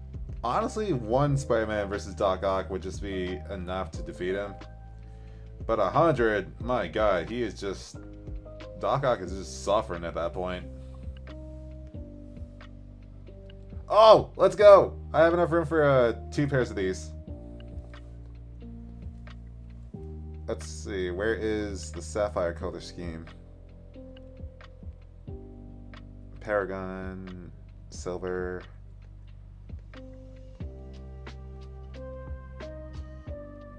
honestly, one Spider-Man versus Doc Ock would just be enough to defeat him. But 100, my God, he is just... Doc Ock is just suffering at that point. Oh, let's go! I have enough room for 2 pairs of these. Let's see, where is the sapphire color scheme? Paragon, silver.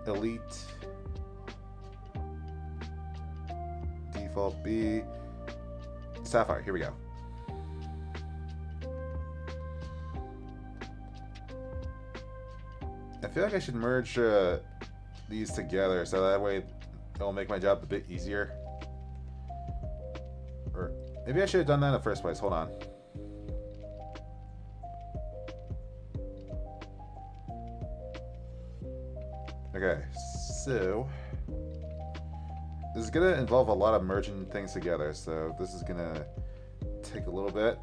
Elite. Default B. Sapphire, here we go. I feel like I should merge these together so that way it'll make my job a bit easier. Or maybe I should have done that in the first place. Hold on. Okay, so this is gonna involve a lot of merging things together, so this is gonna take a little bit.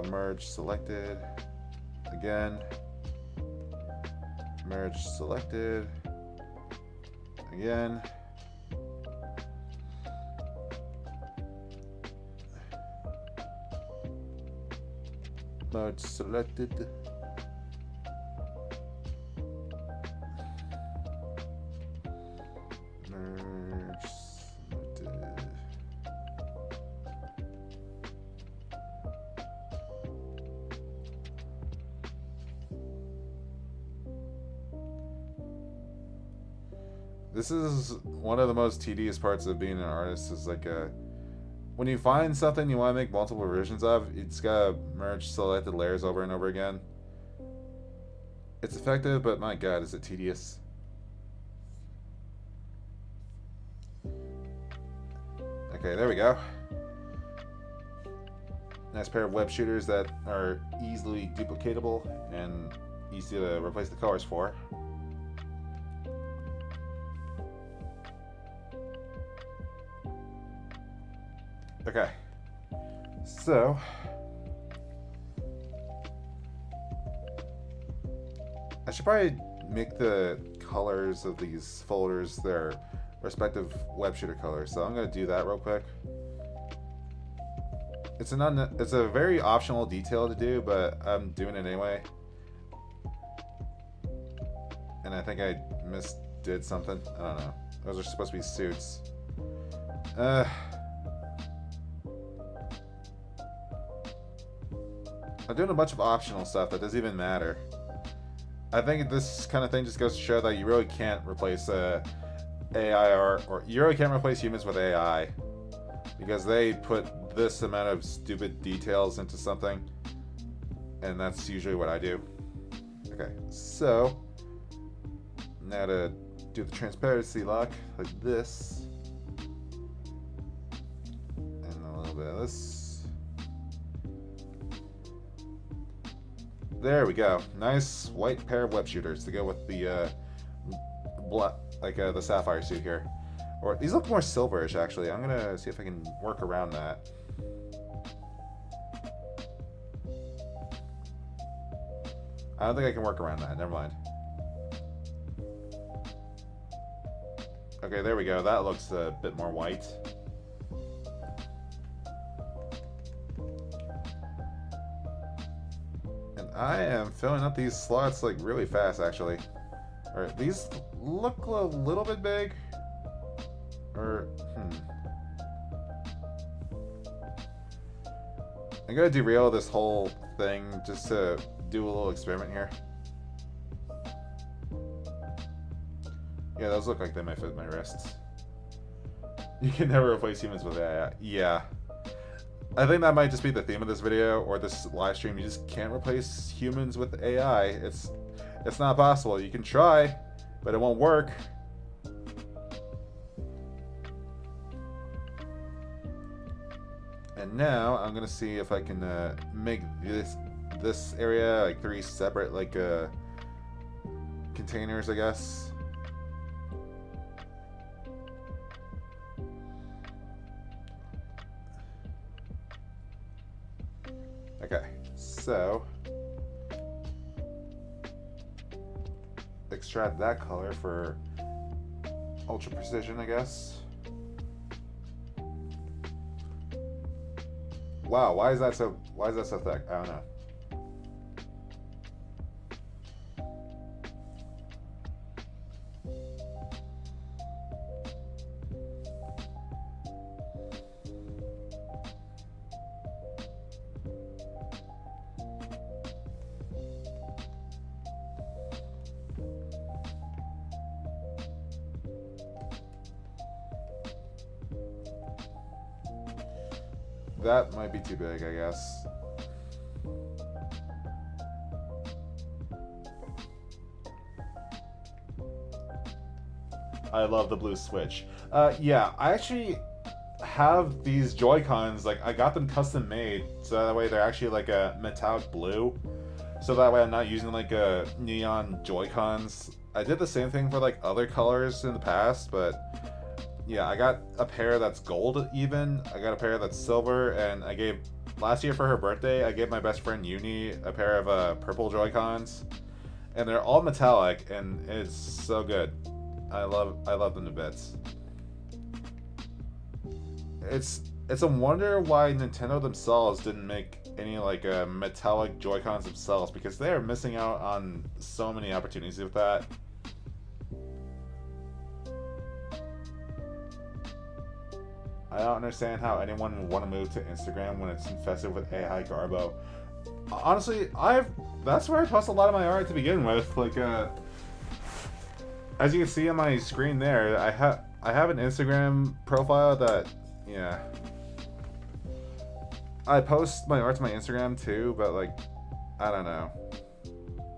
Merge selected again. Merge selected again. Merge selected. Merge selected. This is one of the most tedious parts of being an artist, is like when you find something you want to make multiple versions of, you just gotta merge selected layers over and over again. It's effective, but my God, is it tedious. Okay, there we go. Nice pair of web shooters that are easily duplicatable and easy to replace the colors for. Okay, so I should probably make the colors of these folders their respective web shooter colors. So I'm going to do that real quick. It's a very optional detail to do, but I'm doing it anyway. And I think I misdid something. I don't know. Those are supposed to be suits. I'm doing a bunch of optional stuff that doesn't even matter. I think this kind of thing just goes to show that you really can't replace AI or you really can't replace humans with AI, because they put this amount of stupid details into something, and that's usually what I do. Okay, so now to do the transparency lock like this, and a little bit of this. There we go. Nice white pair of web shooters to go with the black, like the sapphire suit here. Or these look more silverish actually. I'm gonna see if I can work around that. I don't think I can work around that. Never mind. Okay, there we go. That looks a bit more white. And I am filling up these slots like really fast actually. Alright, these look a little bit big. Or, I'm gonna derail this whole thing just to do a little experiment here. Yeah, those look like they might fit my wrists. You can never replace humans with AI. Yeah. I think that might just be the theme of this video or this live stream. You just can't replace humans with AI. It's not possible. You can try, but it won't work. And now I'm gonna see if I can make this area like 3 separate like containers, I guess. Okay, so extract that color for ultra precision, I guess. Wow, why is that so thick? I don't know. That might be too big, I guess. I love the blue switch. Yeah, I actually have these Joy-Cons, like I got them custom made, so that way they're actually like a metallic blue. So that way I'm not using like a neon Joy-Cons. I did the same thing for like other colors in the past, but yeah, I got a pair that's gold even. I got a pair that's silver, and I gave last year for her birthday, I gave my best friend Uni a pair of purple Joy-Cons, and they're all metallic, and it's so good. I love them to bits. It's a wonder why Nintendo themselves didn't make any like metallic Joy-Cons themselves, because they are missing out on so many opportunities with that. I don't understand how anyone would want to move to Instagram when it's infested with AI garbo. Honestly, that's where I post a lot of my art to begin with. Like, as you can see on my screen there, I have an Instagram profile that, yeah, I post my art to my Instagram too, but like, I don't know.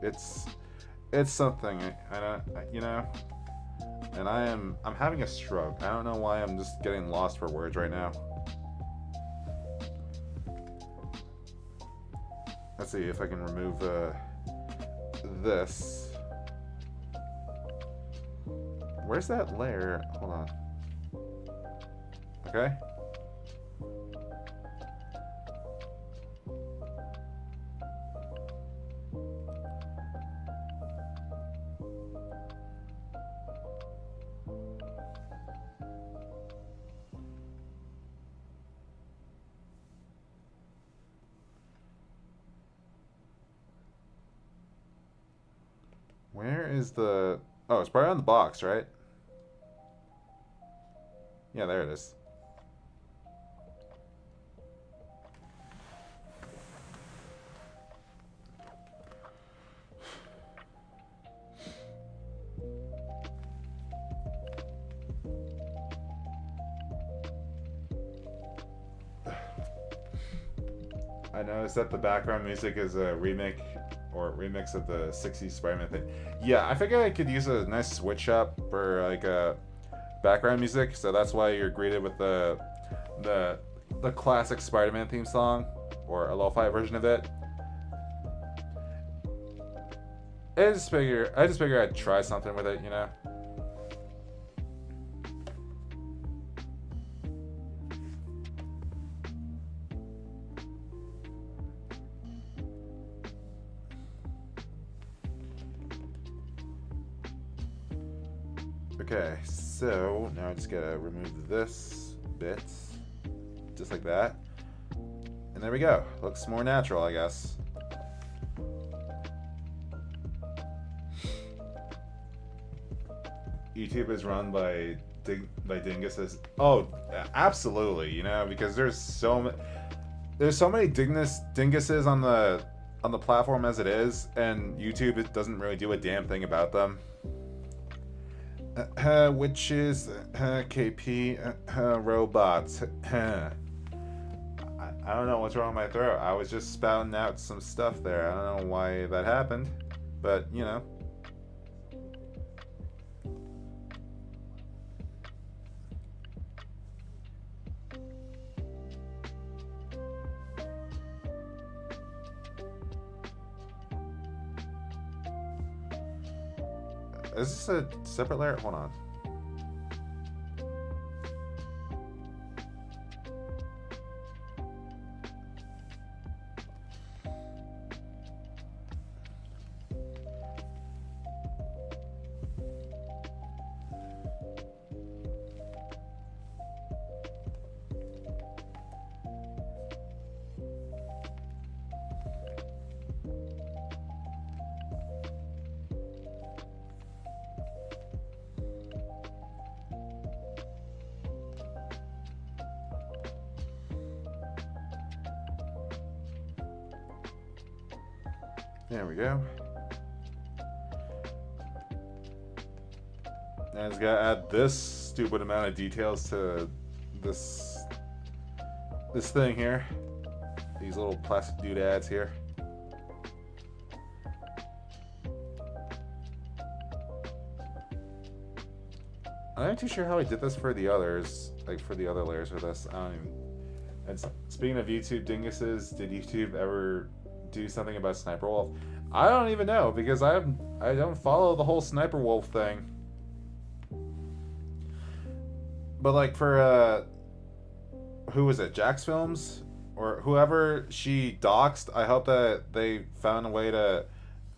It's something. I don't, you know. And I'm having a stroke. I don't know why I'm just getting lost for words right now. Let's see if I can remove this. Where's that layer? Hold on. Okay. Where is the... Oh, it's probably on the box, right? Yeah, there it is. I noticed that the background music is a remake or remix of the '60s Spider-Man thing. Yeah, I figured I could use a nice switch up for like a background music, so that's why you're greeted with the the classic Spider-Man theme song or a lo-fi version of it. I just figure I'd try something with it, you know. Okay, so now I just gotta remove this bit, just like that. And there we go. Looks more natural, I guess. YouTube is run by dinguses. Oh, absolutely. You know, because there's so many dinguses on the platform as it is, and YouTube it doesn't really do a damn thing about them. Which is KP robots. I don't know what's wrong with my throat. I was just spouting out some stuff there. I don't know why that happened, but you know. Is this a separate layer? Hold on. There we go. And I just gotta add this stupid amount of details to this thing here. These little plastic doodads here. I'm not too sure how I did this for the others, like for the other layers of this. I don't even. And speaking of YouTube dinguses, did YouTube ever do something about Sniper Wolf? I don't even know because I don't follow the whole Sniper Wolf thing. But like for who was it? Jack's Films or whoever she doxed, I hope that they found a way to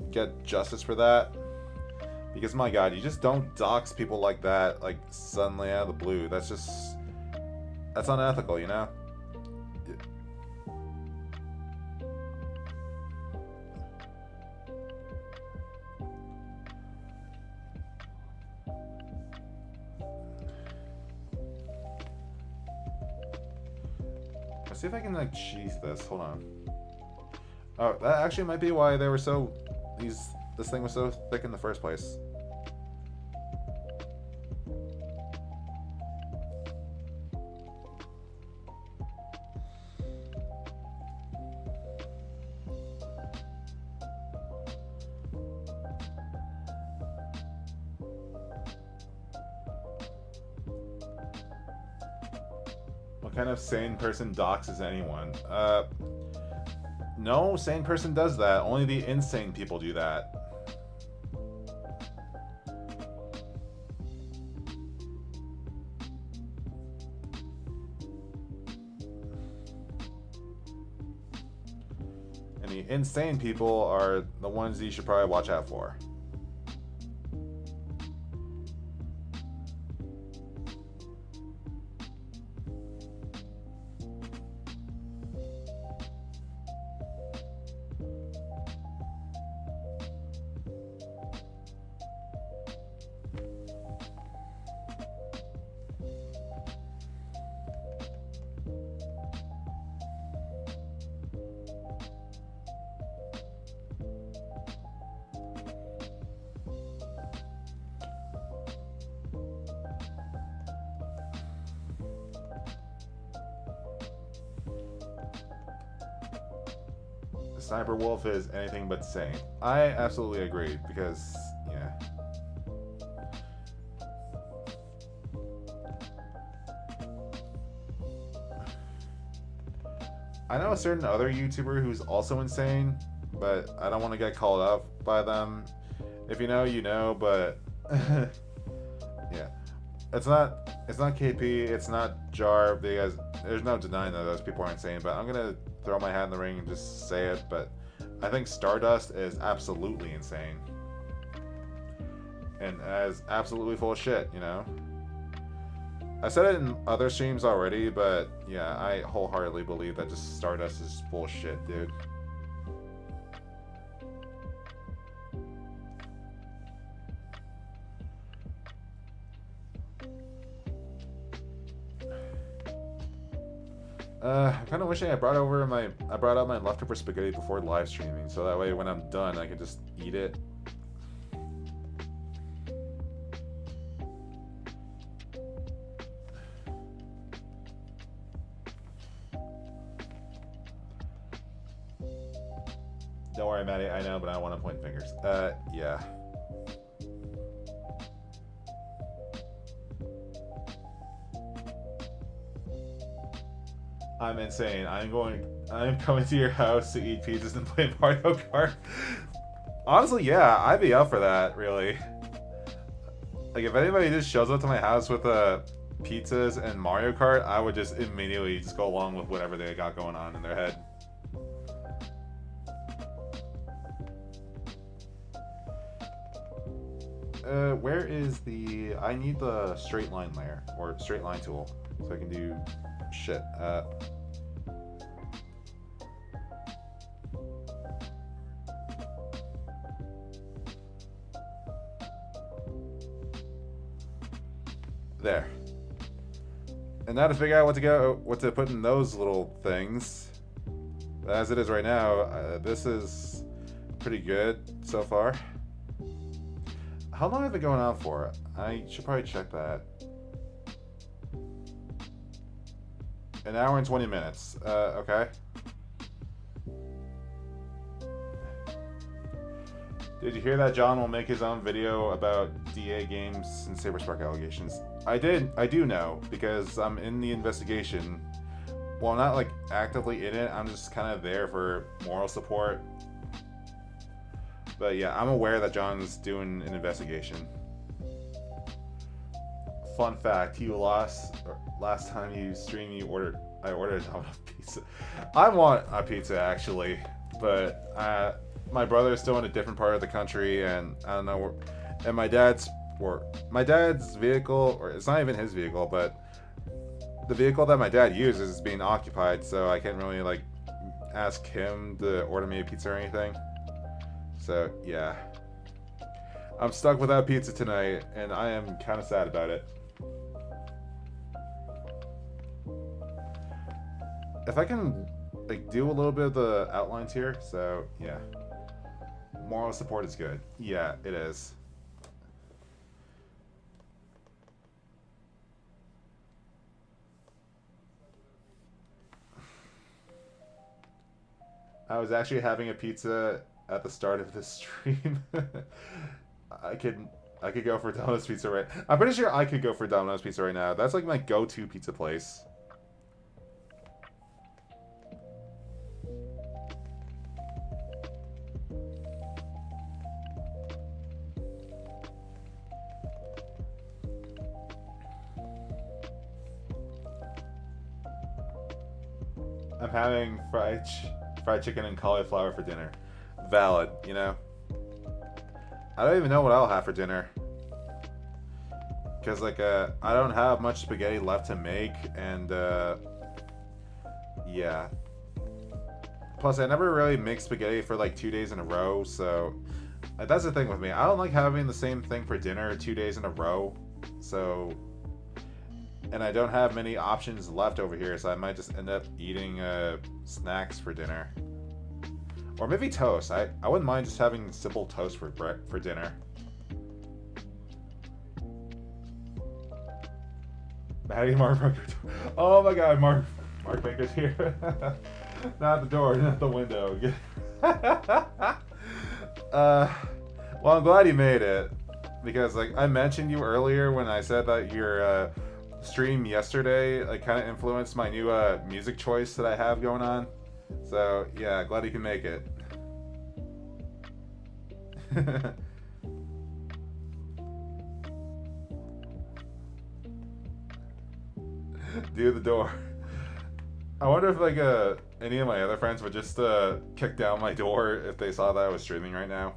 get justice for that. Because my god, you just don't dox people like that, like suddenly out of the blue. That's unethical, you know? Let's see if I can like cheese this. Hold on. Oh, that actually might be why they were so this thing was so thick in the first place. What kind of sane person doxes anyone? No sane person does that. Only the insane people do that. And the insane people are the ones you should probably watch out for. Sniper Wolf is anything but sane. I absolutely agree because, yeah. I know a certain other YouTuber who's also insane, but I don't want to get called out by them. If you know, you know, but yeah. It's not KP, it's not Jar, because there's no denying that those people are insane, but I'm gonna throw my hat in the ring and just say it, but I think Stardust is absolutely insane. And as absolutely full of shit, you know? I said it in other streams already, but yeah, I wholeheartedly believe that just Stardust is bullshit, dude. I'm kind of wishing I brought out my leftover spaghetti before live streaming, so that way when I'm done, I can just eat it. Don't worry, Maddie. I know, but I don't want to point fingers. Yeah. I'm insane. I'm coming to your house to eat pizzas and play Mario Kart. Honestly, yeah, I'd be up for that, really. Like, if anybody just shows up to my house with pizzas and Mario Kart, I would just immediately just go along with whatever they got going on in their head. Where is the... I need the straight line layer, or straight line tool, so I can do shit. There. And now to figure out what to put in those little things. As it is right now, this is pretty good so far. How long have it been going on for? I should probably check that. An hour and 20 minutes. Okay. Did you hear that John will make his own video about DA games and Saberspark allegations? I do know, because I'm in the investigation. Well, I'm not like actively in it, I'm just kind of there for moral support. But yeah, I'm aware that John's doing an investigation. Fun fact, last time you streamed, I ordered a Domino's pizza. I want a pizza actually, but my brother's still in a different part of the country, and I don't know and my dad's vehicle, or it's not even his vehicle, but the vehicle that my dad uses is being occupied, so I can't really like ask him to order me a pizza or anything. So yeah, I'm stuck without pizza tonight, and I am kind of sad about it. If I can like do a little bit of the outlines here, so yeah. Moral support is good. Yeah, it is. I was actually having a pizza at the start of this stream. I could go for Domino's Pizza right. I'm pretty sure I could go for Domino's Pizza right now. That's like my go-to pizza place. I'm having fried chicken and cauliflower for dinner. Valid, you know. I don't even know what I'll have for dinner, because like I don't have much spaghetti left to make, and yeah. Plus, I never really make spaghetti for like 2 days in a row, so that's the thing with me. I don't like having the same thing for dinner 2 days in a row, so. And I don't have many options left over here, so I might just end up eating snacks for dinner. Or maybe toast. I wouldn't mind just having simple toast for dinner. Maddie, Mark. Oh my god, Mark Baker's here. Not the door, not the window. Well, I'm glad you made it, because like I mentioned you earlier when I said that your stream yesterday like kind of influenced my new music choice that I have going on. So yeah, glad you can make it. Do the door. I wonder if like any of my other friends would just kick down my door if they saw that I was streaming right now.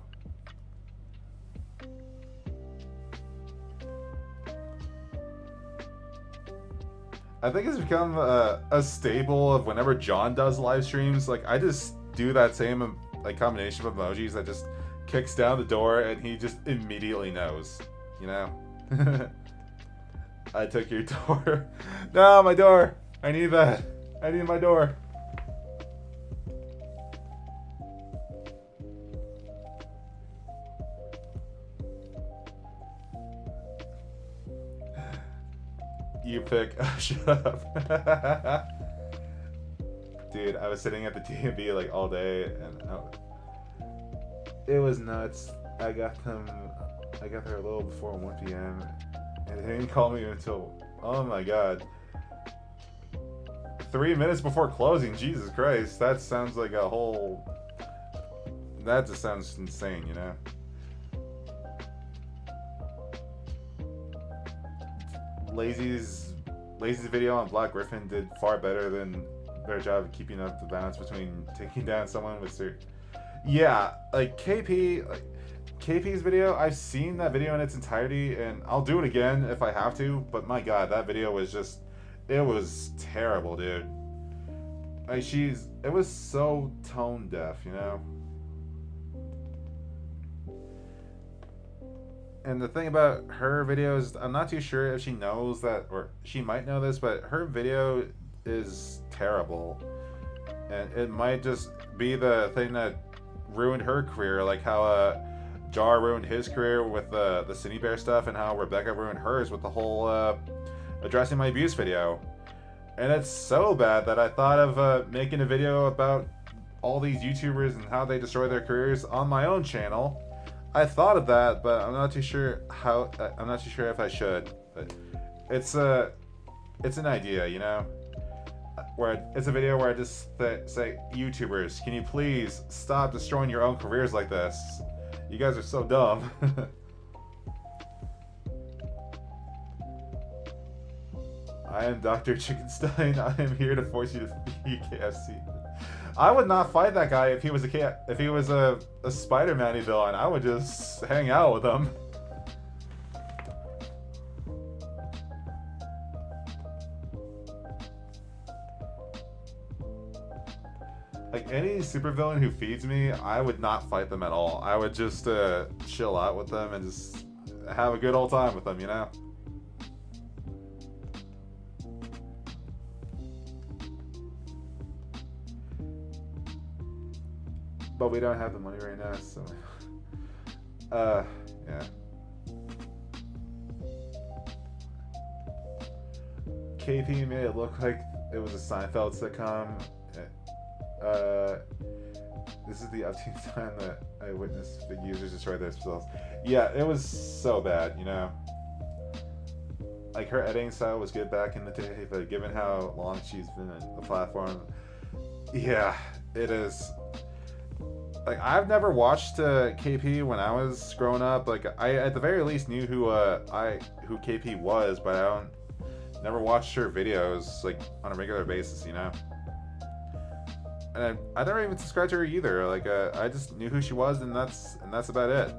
I think it's become a staple of whenever John does live streams. Like I just do that same like combination of emojis that just kicks down the door, and he just immediately knows. You know. I took your door. No, my door. I need that. I need my door. You pick. Shut up. Dude, I was sitting at the D&B like all day, and it was nuts. I got there a little before 1 p.m. and they didn't call me until, oh my god, 3 minutes before closing. Jesus Christ, that sounds like a whole. That just sounds insane, you know. Lazy's video on Black Griffin did far better than their job of keeping up the balance between taking down someone with yeah, like KP's video, I've seen that video in its entirety, and I'll do it again if I have to, but my god, that video was just, it was terrible, dude. Like, it was so tone deaf, you know? And the thing about her videos, I'm not too sure if she knows that, or she might know this, but her video is terrible. And it might just be the thing that ruined her career, like how Jar ruined his career with the Cine Bear stuff, and how Rebecca ruined hers with the whole addressing my abuse video. And it's so bad that I thought of making a video about all these YouTubers and how they destroy their careers on my own channel. I thought of that, but I'm not too sure how. I'm not too sure if I should. But it's an idea, you know. Where it's a video where I just say, YouTubers, can you please stop destroying your own careers like this? You guys are so dumb. I am Dr. Chickenstein. I am here to force you to eat KFC. I would not fight that guy if he was a Spider-Man villain. I would just hang out with him. Like, any supervillain who feeds me, I would not fight them at all. I would just chill out with them and just have a good old time with them, you know? But we don't have the money right now, so yeah. KP made it look like it was a Seinfeld sitcom. This is the uptake time that I witnessed the users destroy themselves. Yeah, it was so bad, you know. Like, her editing style was good back in the day, but given how long she's been on the platform, yeah, it is. Like, I've never watched KP when I was growing up. Like, I at the very least knew who KP was, but I never watched her videos like on a regular basis, you know. And I never even subscribed to her either. Like, I just knew who she was, and that's about it.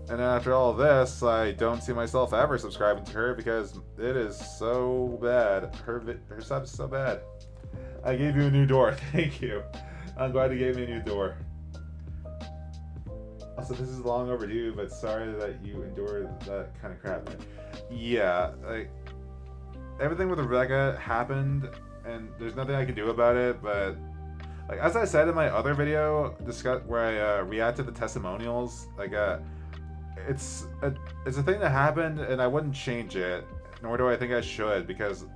And after all this, I don't see myself ever subscribing to her because it is so bad. Her stuff is so bad. I gave you a new door. Thank you. I'm glad you gave me a new door. Also, this is long overdue, but sorry that you endured that kind of crap. Yeah, like, everything with Rebecca happened, and there's nothing I can do about it, but like, as I said in my other video where I reacted to the testimonials, like, it's a thing that happened, and I wouldn't change it, nor do I think I should, because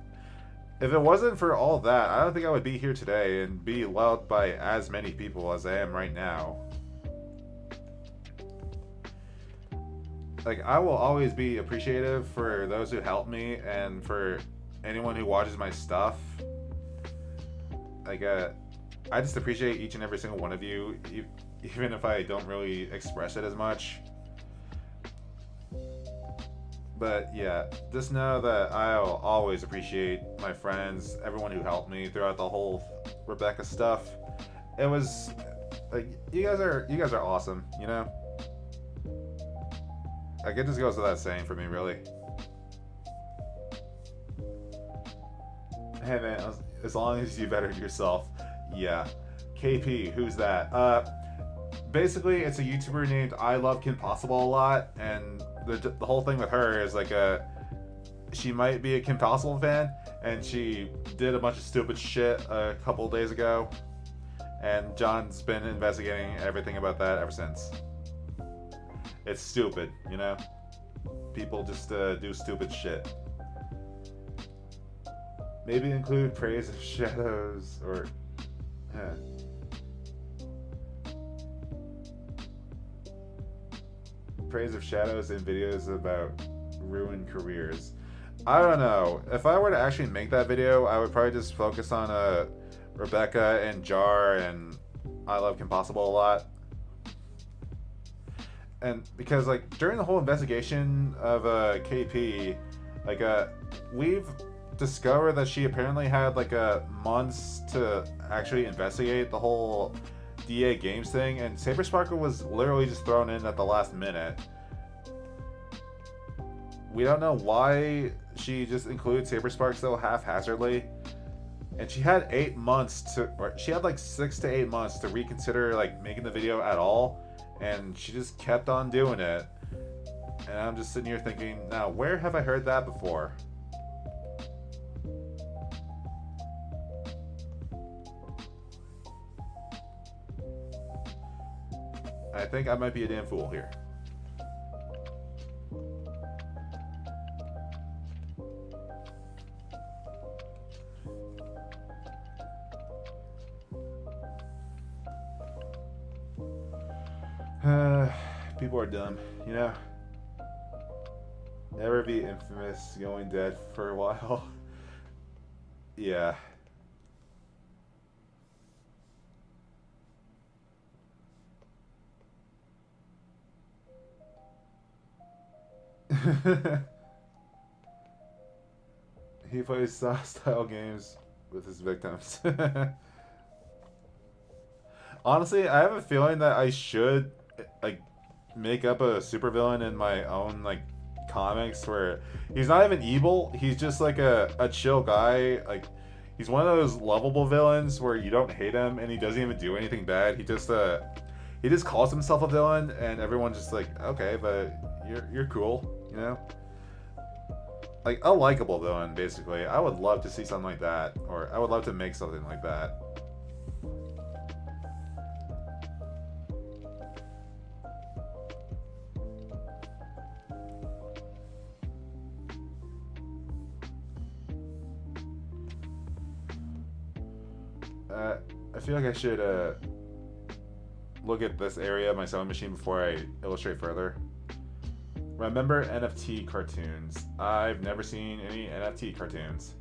if it wasn't for all that, I don't think I would be here today and be loved by as many people as I am right now. Like, I will always be appreciative for those who help me and for anyone who watches my stuff. Like, I just appreciate each and every single one of you, even if I don't really express it as much. But yeah, just know that I'll always appreciate my friends, everyone who helped me throughout the whole Rebecca stuff. It was like, you guys are awesome, you know? Like, it just goes without saying for me, really. Hey man, as long as you bettered yourself. Yeah. KP, who's that? Basically, it's a YouTuber named I Love Kim Possible a lot, and the whole thing with her is like she might be a Kim Possible fan, and she did a bunch of stupid shit a couple days ago, and John's been investigating everything about that ever since. It's stupid, you know? People just do stupid shit. Maybe include praise of shadows or... praise of shadows in videos about ruined careers. I don't know. If I were to actually make that video, I would probably just focus on Rebecca and Jar and I Love Kim Possible a lot. And because like during the whole investigation of KP, like we've discovered that she apparently had like months to actually investigate the whole DA Games thing, and Saber Sparkle was literally just thrown in at the last minute. We don't know why she just included Saber Spark so haphazardly, and she had 8 months to, or she had like 6 to 8 months to reconsider like making the video at all, and she just kept on doing it. And I'm just sitting here thinking, now where have I heard that before? I think I might be a damn fool here. People are dumb, you know? Never be infamous, going dead for a while. Yeah. He plays soft-style games with his victims. Honestly, I have a feeling that I should like make up a supervillain in my own like comics where he's not even evil. He's just like a chill guy. Like he's one of those lovable villains where you don't hate him and he doesn't even do anything bad. He just calls himself a villain and everyone's just like, okay, but you're cool, you know? Like a likable villain, basically. I would love to see something like that, or I would love to make something like that. I feel like I should look at this area of my sewing machine before I illustrate further. Remember NFT cartoons. I've never seen any NFT cartoons.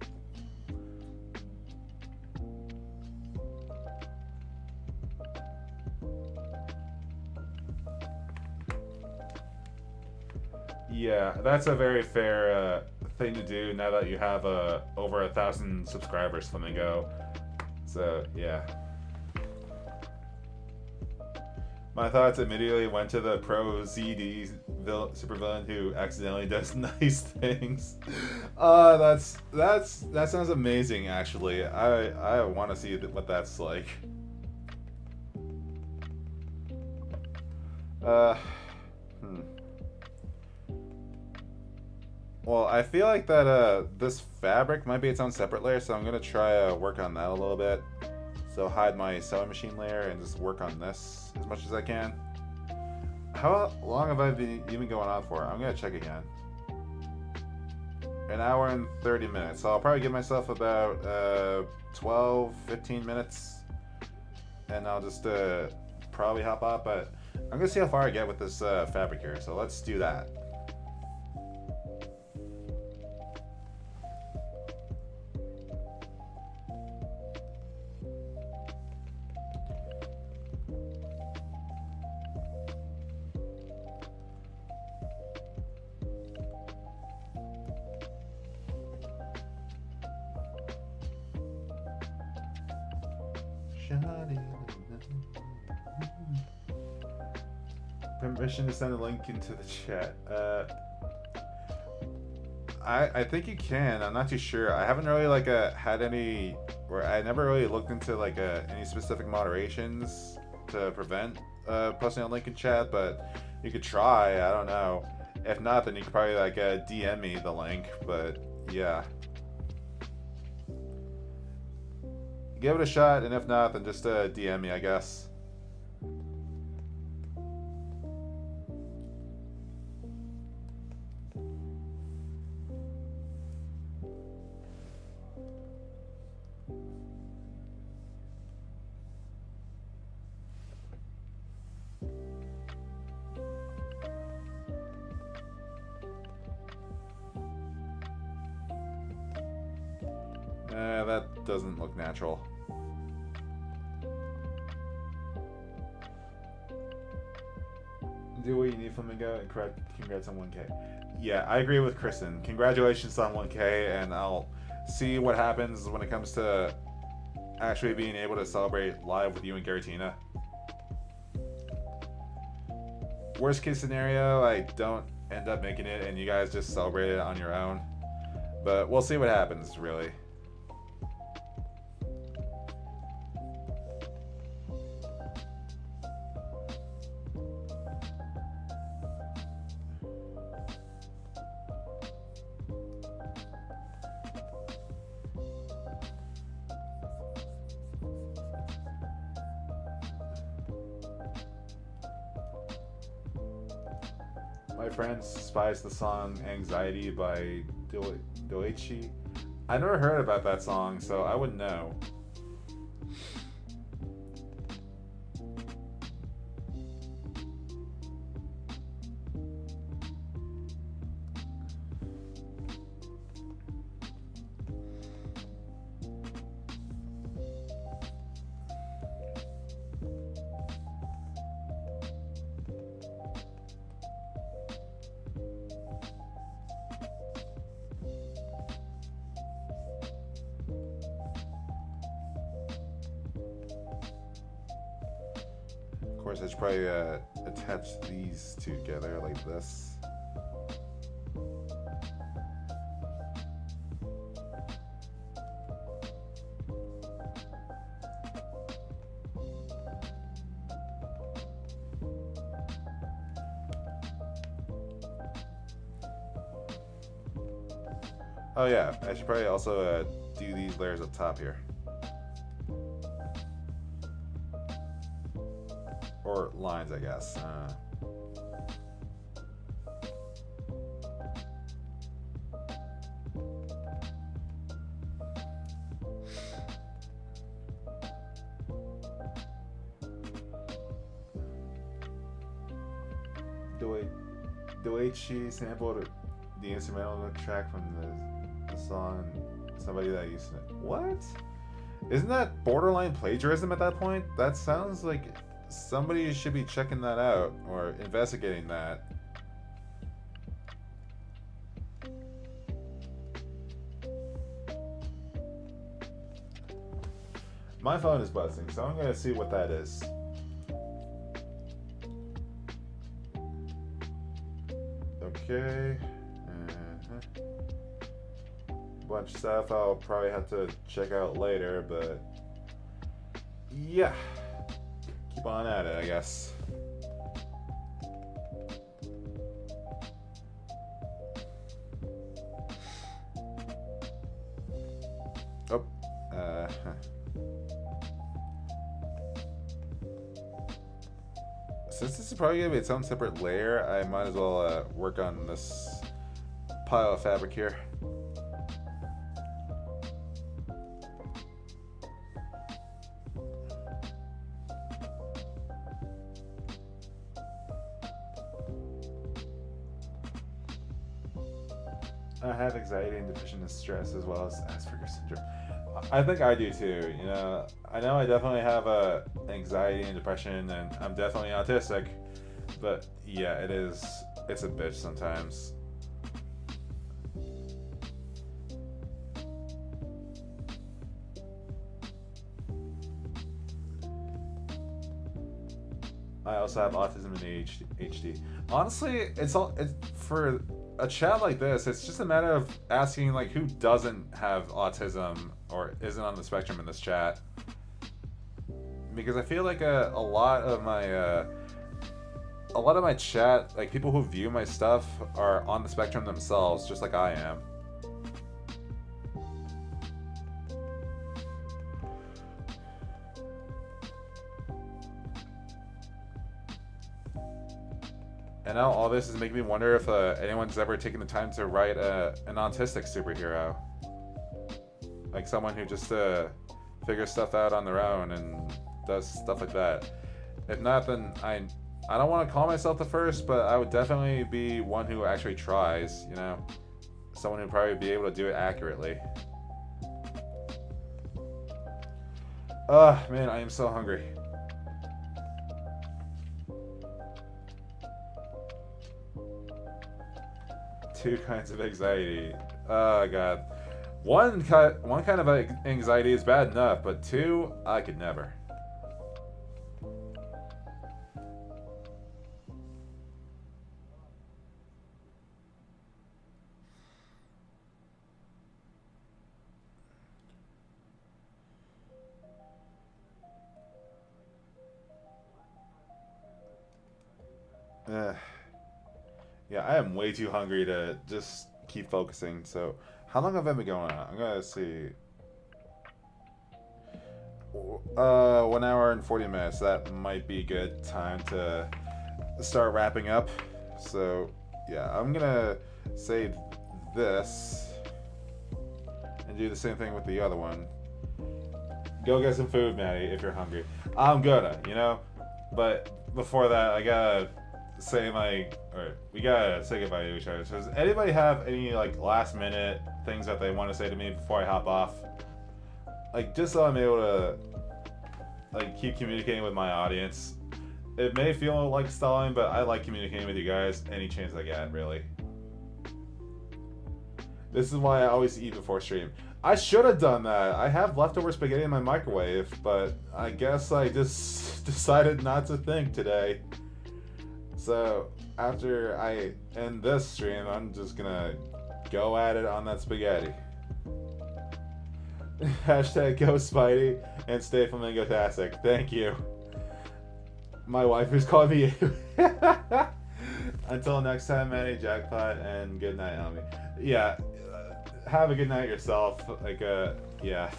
Yeah, that's a very fair thing to do now that you have over 1,000 subscribers, Flamingo. So, yeah. My thoughts immediately went to the pro ZD supervillain who accidentally does nice things. That sounds amazing. Actually, I want to see what that's like. Well, I feel like that this fabric might be its own separate layer, so I'm gonna try work on that a little bit. So hide my sewing machine layer and just work on this as much as I can. How long have I been even going on for? I'm gonna check again. An hour and 30 minutes. So I'll probably give myself about 12, 15 minutes. And I'll just probably hop off. But I'm going to see how far I get with this fabric here. So let's do that. Permission to send a link into the chat. I think you can. I'm not too sure. I haven't really like had any, or I never really looked into like any specific moderations to prevent posting a link in chat. But you could try. I don't know. If not, then you could probably like DM me the link. But yeah, give it a shot. And if not, then just DM me, I guess. That doesn't look natural. Do what you need, Flamingo, and congrats on 1K. Yeah, I agree with Kristen. Congratulations on 1K, and I'll see what happens when it comes to actually being able to celebrate live with you and Garatina. Worst case scenario, I don't end up making it, and you guys just celebrate it on your own. But we'll see what happens, really. My friend despised the song Anxiety by Doichi. I never heard about that song, so I wouldn't know. Of course, I should probably attach these together like this. Oh yeah, I should probably also do these layers up top here. Or lines, I guess. Doichi sampled the instrumental track from the song somebody that used to. What? Isn't that borderline plagiarism at that point? That sounds like somebody should be checking that out or investigating that. My phone is buzzing, so I'm gonna see what that is. Okay. Bunch of stuff I'll probably have to check out later, but yeah. Keep on at it, I guess. Oh. Since this is probably going to be its own separate layer, I might as well work on this pile of fabric here. I have anxiety and depression and stress as well as Asperger's syndrome. I think I do too. You know I definitely have anxiety and depression, and I'm definitely autistic. But yeah, it's a bitch sometimes. I also have autism and ADHD. Honestly, it's for a chat like this. It's just a matter of asking like who doesn't have autism or isn't on the spectrum in this chat, because I feel like a lot of my chat, like people who view my stuff, are on the spectrum themselves, just like I am. And now all this is making me wonder if anyone's ever taken the time to write an autistic superhero. Like someone who just figures stuff out on their own and does stuff like that. If not, then I don't want to call myself the first, but I would definitely be one who actually tries, you know? Someone who'd probably be able to do it accurately. Man, I am so hungry. Two kinds of anxiety. Oh god. One kind of anxiety is bad enough, but two, I could never. Yeah, I am way too hungry to just keep focusing. So, how long have I been going on? I'm gonna see. 1 hour and 40 minutes. That might be a good time to start wrapping up. So, yeah, I'm gonna save this and do the same thing with the other one. Go get some food, Maddie, if you're hungry. I'm gonna, you know? But before that, I gotta we gotta say goodbye to each other. So does anybody have any like last minute things that they want to say to me before I hop off? Like just so I'm able to like keep communicating with my audience. It may feel like stalling, but I like communicating with you guys any chance I get, really. This is why I always eat before stream. I should have done that. I have leftover spaghetti in my microwave, but I guess I just decided not to think today. So, after I end this stream, I'm just gonna go at it on that spaghetti. Hashtag go Spidey and stay flamingo-tastic. Thank you. My wife is calling me. Until next time, Manny, jackpot, and good night, homie. Yeah, have a good night yourself. Like, yeah.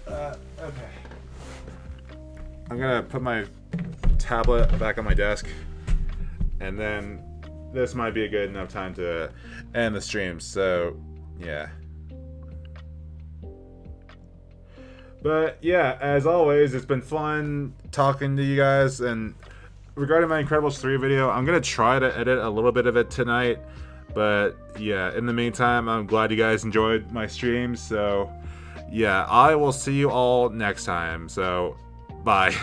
Okay. I'm gonna put my tablet back on my desk, and then this might be a good enough time to end the stream. So, yeah. But yeah, as always, it's been fun talking to you guys. And regarding my Incredibles 3 video, I'm gonna try to edit a little bit of it tonight. But yeah, in the meantime, I'm glad you guys enjoyed my stream. So yeah, I will see you all next time. So bye.